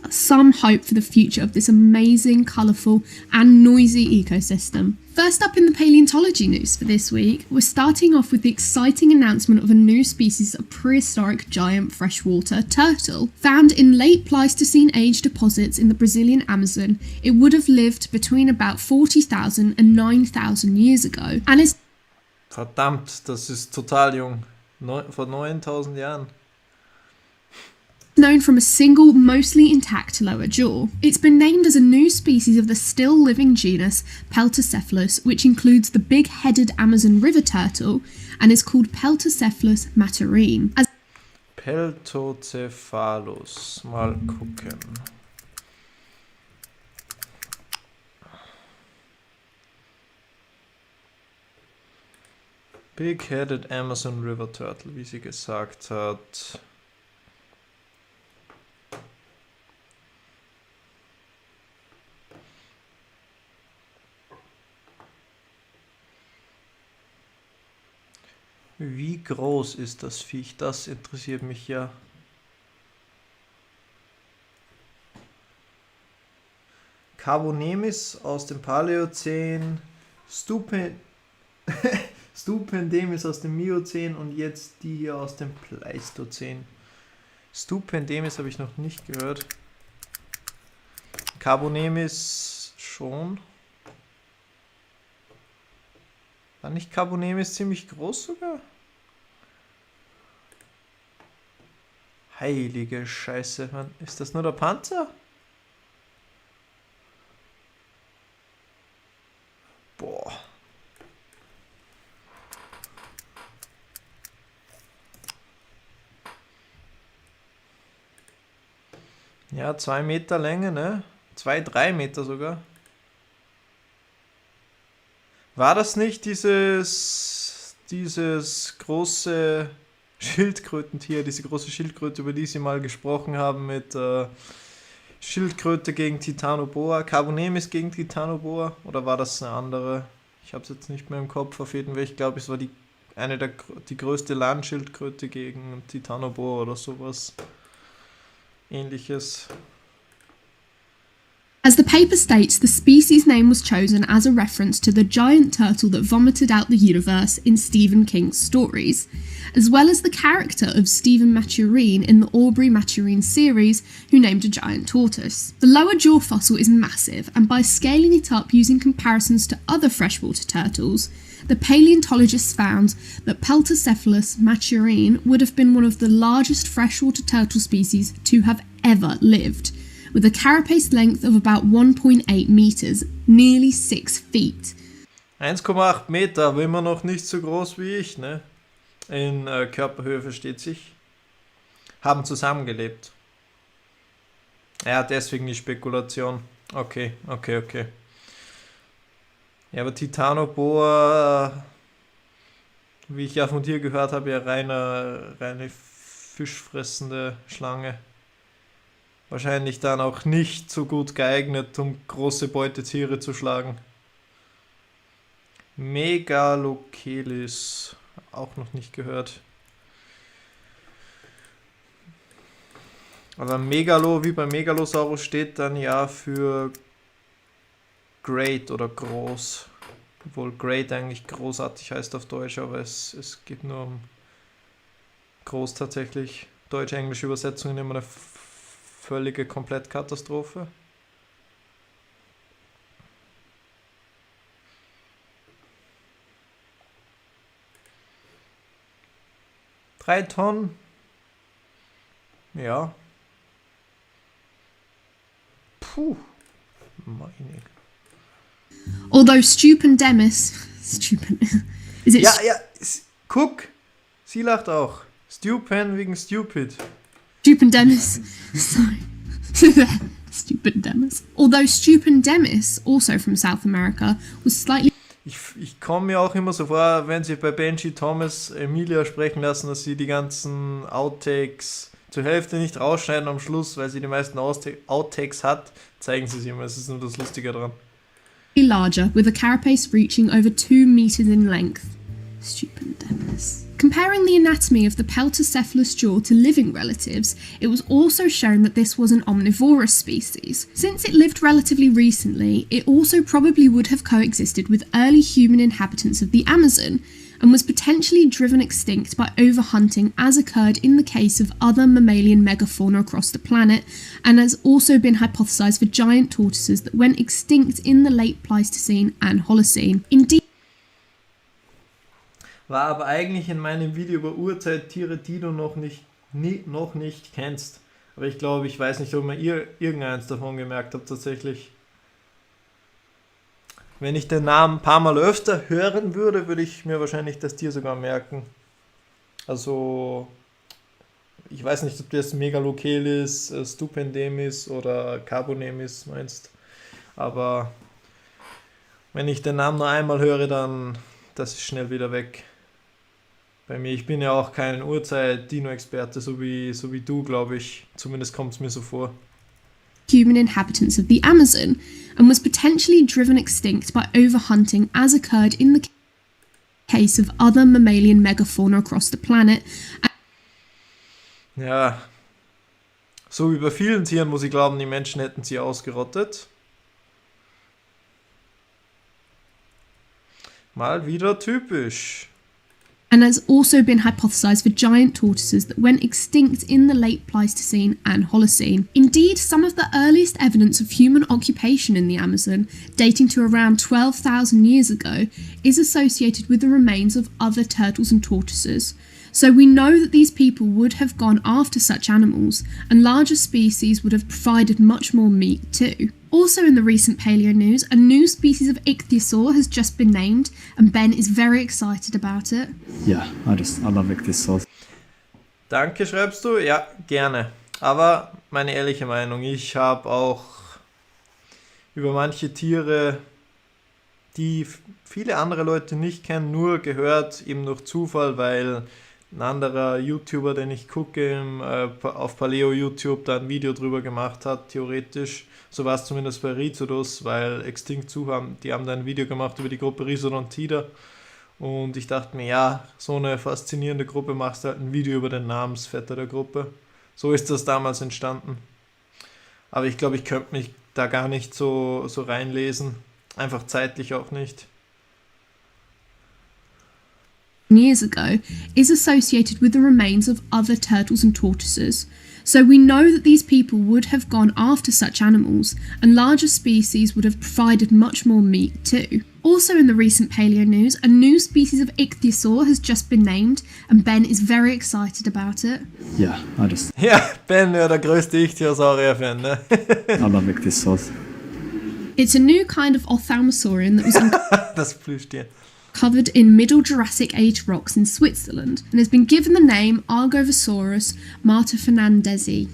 Some hope for the future of this amazing, colourful and noisy ecosystem. First up in the paleontology news for this week, we're starting off with the exciting announcement of a new species of prehistoric giant freshwater turtle. Found in late Pleistocene age deposits in the Brazilian Amazon, it would have lived between about 40,000 and 9,000 years ago and is... Verdammt, das ist total jung. Vor 9.000 Jahren. Known from a single, mostly intact lower jaw. It's been named as a new species of the still living genus Peltocephalus, which includes the big-headed Amazon river turtle and is called Peltocephalus maturine. Peltocephalus. Mal gucken. Big-headed Amazon River Turtle, wie sie gesagt hat. Wie groß ist das Viech? Das interessiert mich ja. Carbonemis aus dem Paläozän, Stupendemis aus dem Miozän und jetzt die hier aus dem Pleistozän. Stupendemis habe ich noch nicht gehört. Carbonemis schon. War nicht Carbonemis ziemlich groß sogar? Heilige Scheiße, Mann. Ist das nur der Panzer? Boah. Ja, 2 Meter Länge, ne? 2, 3 Meter sogar. War das nicht dieses große Schildkrötentier, diese große Schildkröte, über die sie mal gesprochen haben mit Schildkröte gegen Titanoboa, Carbonemis gegen Titanoboa? Oder war das eine andere? Ich habe es jetzt nicht mehr im Kopf. Auf jeden Fall, ich glaube, es war die größte Landschildkröte gegen Titanoboa oder sowas Ähnliches. As the paper states, the species name was chosen as a reference to the giant turtle that vomited out the universe in Stephen King's stories, as well as the character of Stephen Maturin in the Aubrey Maturin series, who named a giant tortoise. The lower jaw fossil is massive, and by scaling it up using comparisons to other freshwater turtles, the paleontologists found that Peltocephalus maturin would have been one of the largest freshwater turtle species to have ever lived, with a carapace length of about 1.8 meters, nearly 6 feet. 1,8 Meter, aber immer noch nicht so groß wie ich, ne? In Körperhöhe, versteht sich. Haben zusammengelebt. Ja, deswegen die Spekulation. Okay. Ja, aber Titanoboa, wie ich ja von dir gehört habe, ja reine fischfressende Schlange. Wahrscheinlich dann auch nicht so gut geeignet, um große Beutetiere zu schlagen. Megalochelis, auch noch nicht gehört. Aber Megalo, wie bei Megalosaurus, steht dann ja für great oder groß. Obwohl great eigentlich großartig heißt auf Deutsch, aber es geht nur um groß tatsächlich. Deutsch-englische Übersetzungen immer eine völlige Komplettkatastrophe. Drei Tonnen. Ja. Puh. Meine. Although Stupendemis... Is it Ja, guck. Sie lacht auch. Stupen wegen stupid. Stupendemis. Sorry. Stupendemis. Although Stupendemis, also from South America, was slightly... Ich komme mir auch immer so vor, wenn sie bei Benji Thomas Emilia sprechen lassen, dass sie die ganzen Outtakes zur Hälfte nicht rausschneiden am Schluss, weil sie die meisten Outtakes hat, zeigen sie immer. Das ist nur das Lustige dran. larger, with a carapace reaching over 2 meters in length. Stupendemis. Comparing the anatomy of the Peltocephalus jaw to living relatives, it was also shown that this was an omnivorous species. Since it lived relatively recently, it also probably would have coexisted with early human inhabitants of the Amazon, and was potentially driven extinct by overhunting, as occurred in the case of other mammalian megafauna across the planet, and has also been hypothesized for giant tortoises that went extinct in the late Pleistocene and Holocene. Indeed, war aber eigentlich in meinem Video über Urzeittiere, die du noch nicht kennst. Aber ich glaube, ich weiß nicht, ob ihr irgendeins davon gemerkt habt tatsächlich. Wenn ich den Namen ein paar Mal öfter hören würde, würde ich mir wahrscheinlich das Tier sogar merken. Also, ich weiß nicht, ob das Megalochelis, Stupendemis oder Carbonemis meinst, aber wenn ich den Namen nur einmal höre, dann das ist schnell wieder weg. Bei mir, ich bin ja auch kein Urzeit-Dino-Experte, so wie du, glaube ich. Zumindest kommt es mir so vor. Human inhabitants of the Amazon and was potentially driven extinct by overhunting as occurred in the case of other mammalian megafauna across the planet. Ja, so wie bei vielen Tieren, wo sie glauben, die Menschen hätten sie ausgerottet. Mal wieder typisch. And has also been hypothesized for giant tortoises that went extinct in the late Pleistocene and Holocene. Indeed, some of the earliest evidence of human occupation in the Amazon, dating to around 12,000 years ago, is associated with the remains of other turtles and tortoises. So we know that these people would have gone after such animals, and larger species would have provided much more meat too. Also in the recent paleo news, a new species of ichthyosaur has just been named, and Ben is very excited about it. Yeah, I love ichthyosaurs. Danke, schreibst du? Ja, gerne. Aber meine ehrliche Meinung, ich habe auch über manche Tiere, die viele andere Leute nicht kennen, nur gehört, eben durch Zufall, weil ein anderer YouTuber, den ich gucke, auf Paleo YouTube da ein Video drüber gemacht hat, theoretisch. So war es zumindest bei Rhizodus, weil Extinct Zoo die haben da ein Video gemacht über die Gruppe Rhizodontida. Und ich dachte mir, ja, so eine faszinierende Gruppe, machst du halt ein Video über den Namensvetter der Gruppe. So ist das damals entstanden. Aber ich glaube, ich könnte mich da gar nicht so reinlesen. Einfach zeitlich auch nicht. Years ago is associated with the remains of other turtles and tortoises. So we know that these people would have gone after such animals, and larger species would have provided much more meat too. Also in the recent paleo news, a new species of ichthyosaur has just been named, and Ben is very excited about it. Yeah, Ja, Ben, ja, der größte Ichthyosaurier-Fan, ne? I love ichthyosaurs. It's a new kind of ophthalmosaurian that was Das Plüschtier. covered in Middle Jurassic Age rocks in Switzerland and has been given the name Argovisaurus martifernandezi.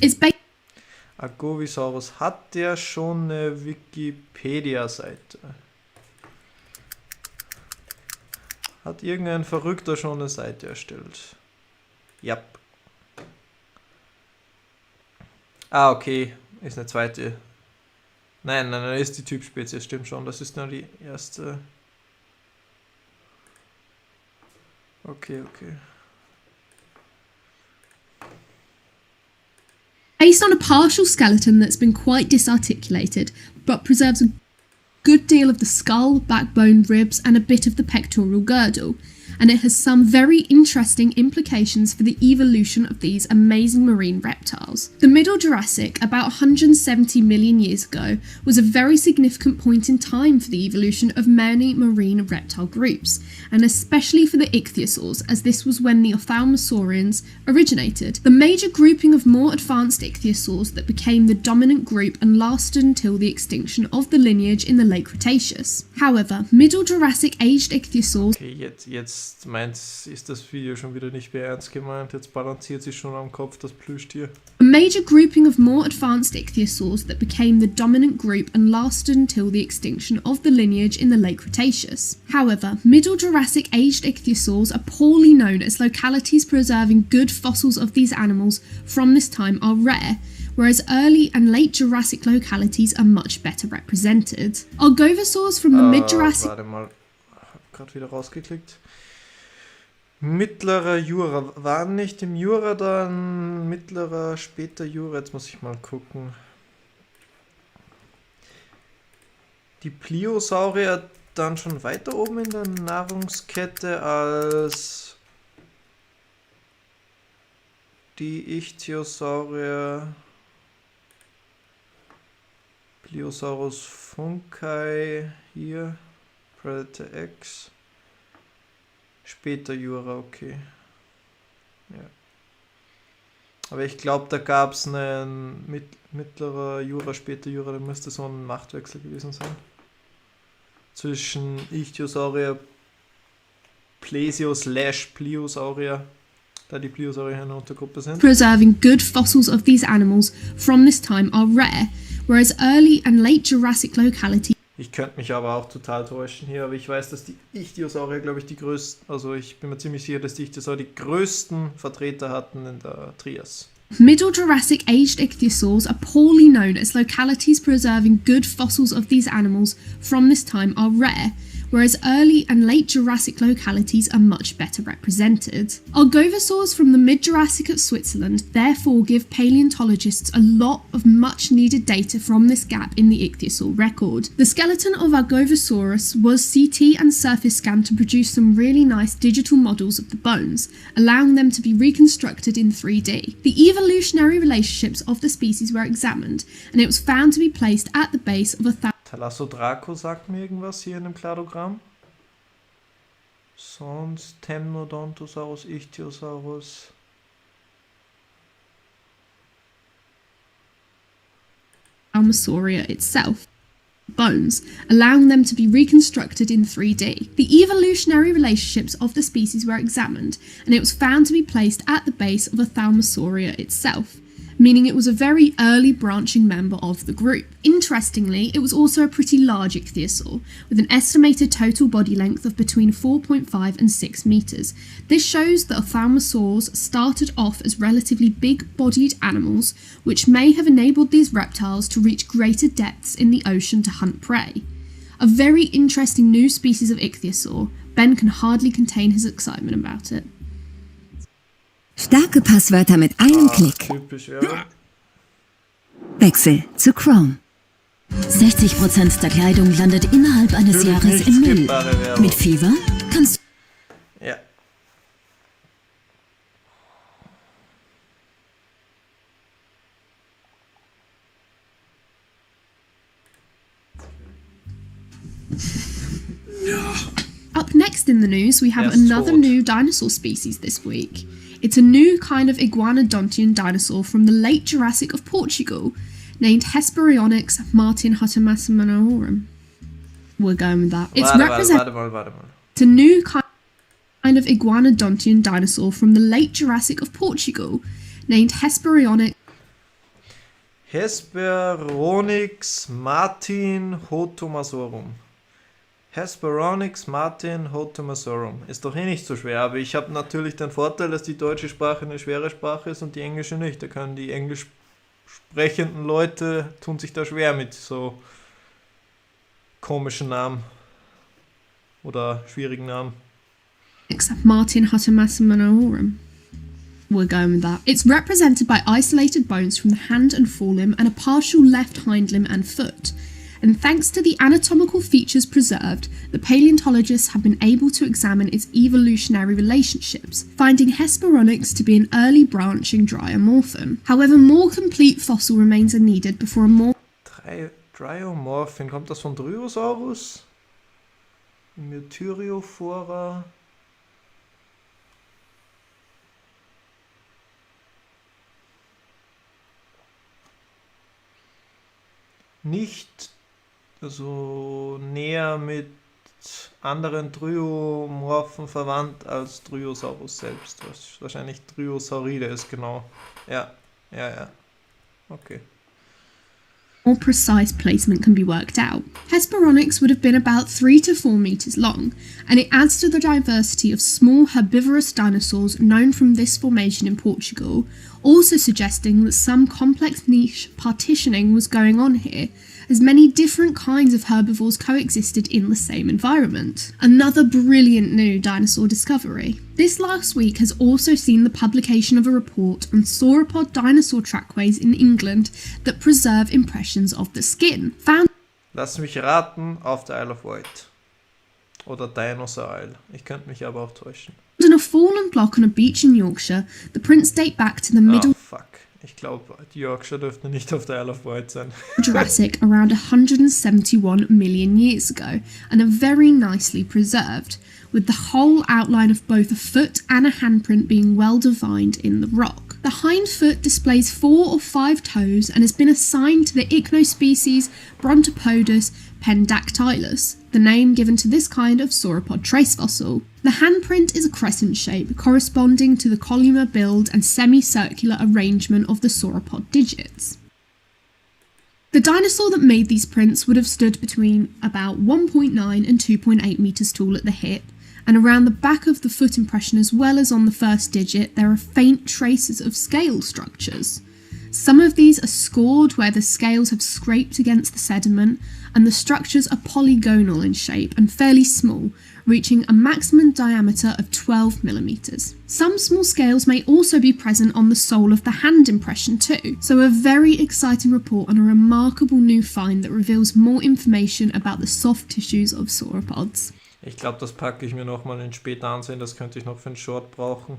It's based Argovisaurus, hat der schon eine Wikipedia-Seite? Hat irgendein Verrückter schon eine Seite erstellt? Ja. Okay. Ist eine zweite. Nein, ist die Typspezies, stimmt schon. Das ist nur die erste. Okay. based on a partial skeleton that's been quite disarticulated, but preserves a good deal of the skull, backbone, ribs, and a bit of the pectoral girdle. And it has some very interesting implications for the evolution of these amazing marine reptiles. The Middle Jurassic, about 170 million years ago, was a very significant point in time for the evolution of many marine reptile groups, and especially for the ichthyosaurs, as this was when the ophthalmosaurians originated. The major grouping of more advanced ichthyosaurs that became the dominant group and lasted until the extinction of the lineage in the late Cretaceous. However, Middle Jurassic aged ichthyosaurs Okay, jetzt ist das Video schon wieder nicht mehr ernst gemeint. Jetzt balanciert sich schon am Kopf das Plüschtier. A major grouping of more advanced ichthyosaurs that became the dominant group and lasted until the extinction of the lineage in the late Cretaceous. However, Middle Jurassic aged ichthyosaurs are poorly known as localities preserving good fossils of these animals from this time are rare, whereas early and late Jurassic localities are much better represented. Argovisaurs from the mid-Jurassic... Warte mal, hab gerade wieder rausgeklickt. Mittlerer Jura. War nicht im Jura dann mittlerer, später Jura? Jetzt muss ich mal gucken. Die Plesiosaurier dann schon weiter oben in der Nahrungskette als die Ichthyosaurier. Plesiosaurus funki hier. Predator X. Später Jura, okay. Ja. Aber ich glaube, da gab es einen mittlerer Jura, später Jura, da müsste so ein Machtwechsel gewesen sein. Zwischen Ichthyosaurier, Plesio/Plesiosaurier da die Pliosaurier eine Untergruppe sind. Preserving good fossils of these animals from this time are rare, whereas early and late Jurassic localities. Ich könnte mich aber auch total täuschen hier, aber ich weiß, dass die Ichthyosaurier, glaube ich, die größten, also ich bin mir ziemlich sicher, dass die Ichthyosaurier die größten Vertreter hatten in der Trias. Middle Jurassic aged ichthyosaurs are poorly known as localities preserving good fossils of these animals from this time are rare, whereas early and late Jurassic localities are much better represented. Argovosaurs from the mid-Jurassic of Switzerland therefore give paleontologists a lot of much needed data from this gap in the ichthyosaur record. The skeleton of Argovosaurus was CT and surface scanned to produce some really nice digital models of the bones, allowing them to be reconstructed in 3D. The evolutionary relationships of the species were examined, and it was found to be placed at the base of a Thalassodraco sagt mir irgendwas hier in dem Kladogramm. Sonst Temnodontosaurus, Ichthyosaurus. Almasauria itself. Bones, allowing them to be reconstructed in 3D. The evolutionary relationships of the species were examined, and it was found to be placed at the base of a Thalmasauria itself, meaning it was a very early branching member of the group. Interestingly, it was also a pretty large ichthyosaur, with an estimated total body length of between 4.5 and 6 metres. This shows that ophthalmosaurs started off as relatively big-bodied animals, which may have enabled these reptiles to reach greater depths in the ocean to hunt prey. A very interesting new species of ichthyosaur. Ben can hardly contain his excitement about it. Starke Passwörter mit einem Klick. Typisch, ja. Wechsel zu Chrome. 60% der Kleidung landet innerhalb eines Jahres im Müll. Mit Fever kannst du... Ja. Up next in the news, we have another new dinosaur species this week. It's a new kind of iguanodontian dinosaur from the late Jurassic of Portugal, named Hesperonyx martinhotomasianorum. We're going with that. It's Warte mal. It's a new kind of iguanodontian dinosaur from the late Jurassic of Portugal, named Hesperonyx martinhotomasianorum. Hesperonyx martinhotomasianorum. Ist doch eh nicht so schwer, aber ich habe natürlich den Vorteil, dass die deutsche Sprache eine schwere Sprache ist und die englische nicht. Da können die englisch sprechenden Leute, tun sich da schwer mit so komischen Namen oder schwierigen Namen. martinhotomasianorum. We're going with that. It's represented by isolated bones from the hand and forelimb and a partial left hind limb and foot. And thanks to the anatomical features preserved, the paleontologists have been able to examine its evolutionary relationships, finding Hesperonyx to be an early branching Dryomorphin. However, more complete fossil remains are needed before a more... Dryomorphin, kommt das von Dryosaurus? Myrtyriophora? Nicht... also näher mit anderen Dryomorphen verwandt als Dryosaurus selbst. Was wahrscheinlich Dryosauride ist, genau. Ja. Okay. More precise placement can be worked out. Hesperonyx would have been about 3 to 4 metres long, and it adds to the diversity of small herbivorous dinosaurs known from this formation in Portugal, also suggesting that some complex niche partitioning was going on here, as many different kinds of herbivores coexisted in the same environment. Another brilliant new dinosaur discovery. This last week has also seen the publication of a report on sauropod dinosaur trackways in England that preserve impressions of the skin. Found Lass mich raten, auf der Isle of Wight. Oder Dinosaur Isle. Ich könnte mich aber auch täuschen. in a fallen block on a beach in Yorkshire, the prints date back to the middle... Oh, fuck. Ich glaube, Yorkshire dürfte nicht auf der Isle of Wight sein. Jurassic around 171 million years ago and are very nicely preserved, with the whole outline of both a foot and a handprint being well defined in the rock. The hind foot displays 4 or 5 toes and has been assigned to the ichnospecies Brontopodus pendactylus, the name given to this kind of sauropod trace fossil. The handprint is a crescent shape corresponding to the columnar build and semicircular arrangement of the sauropod digits. The dinosaur that made these prints would have stood between about 1.9 and 2.8 metres tall at the hip, and around the back of the foot impression as well as on the first digit there are faint traces of scale structures. Some of these are scored where the scales have scraped against the sediment, and the structures are polygonal in shape and fairly small, reaching a maximum diameter of 12 millimeters. Some small scales may also be present on the sole of the hand impression too, so a very exciting report and a remarkable new find that reveals more information about the soft tissues of sauropods. Ich glaube, das packe ich mir nochmal in später ansehen, das könnte ich noch für einen Short brauchen.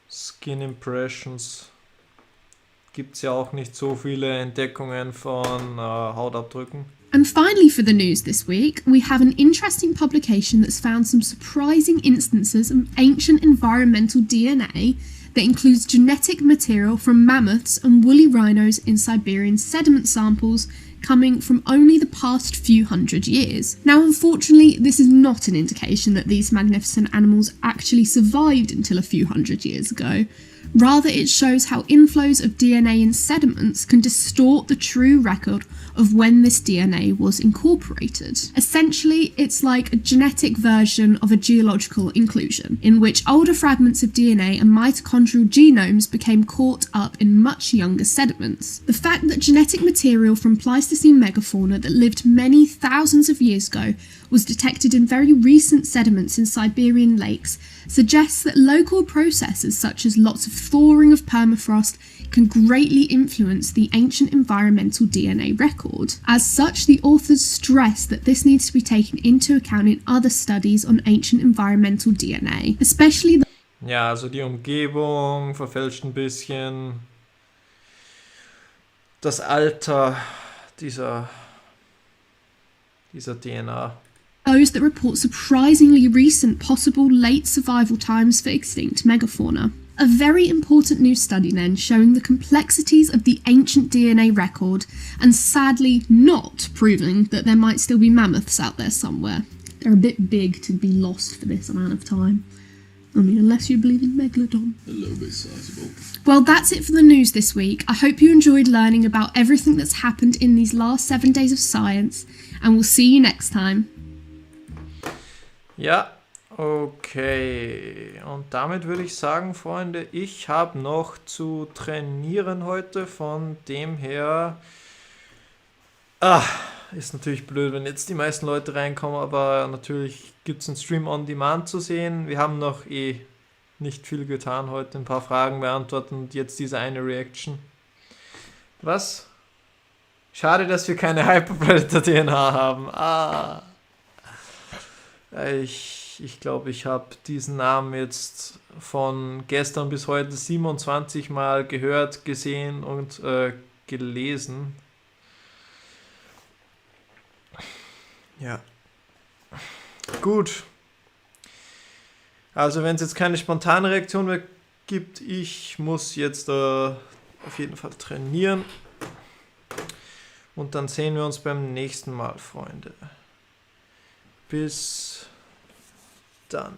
Skin Impressions. Gibt es ja auch nicht so viele Entdeckungen von Hautabdrücken. And finally for the news this week, we have an interesting publication that's found some surprising instances of ancient environmental DNA that includes genetic material from mammoths and woolly rhinos in Siberian sediment samples coming from only the past few hundred years. Now, unfortunately, this is not an indication that these magnificent animals actually survived until a few hundred years ago. Rather, it shows how inflows of DNA in sediments can distort the true record of when this DNA was incorporated. Essentially, it's like a genetic version of a geological inclusion, in which older fragments of DNA and mitochondrial genomes became caught up in much younger sediments. The fact that genetic material from Pleistocene megafauna that lived many thousands of years ago was detected in very recent sediments in Siberian lakes suggests that local processes such as lots of thawing of permafrost can greatly influence the ancient environmental DNA record. As such, the authors stress that this needs to be taken into account in other studies on ancient environmental DNA, especially the Ja, also die Umgebung verfälscht ein bisschen das Alter dieser DNA. those that report surprisingly recent possible late survival times for extinct megafauna. A very important new study then showing the complexities of the ancient DNA record and sadly not proving that there might still be mammoths out there somewhere. They're a bit big to be lost for this amount of time. I mean, unless you believe in Megalodon. A little bit sizable. Well, that's it for the news this week. I hope you enjoyed learning about everything that's happened in these last 7 days of science, and we'll see you next time. Ja, okay. Und damit würde ich sagen, Freunde, ich habe noch zu trainieren heute. Von dem her... ist natürlich blöd, wenn jetzt die meisten Leute reinkommen, aber natürlich gibt es einen Stream on Demand zu sehen. Wir haben noch nicht viel getan heute, ein paar Fragen beantwortet und jetzt diese eine Reaction. Was? Schade, dass wir keine Hyperpredator-DNA haben. Ich glaube, ich habe diesen Namen jetzt von gestern bis heute 27 Mal gehört, gesehen und gelesen. Ja. Gut. Also wenn es jetzt keine spontane Reaktion mehr gibt, ich muss jetzt auf jeden Fall trainieren. Und dann sehen wir uns beim nächsten Mal, Freunde. Bis dann.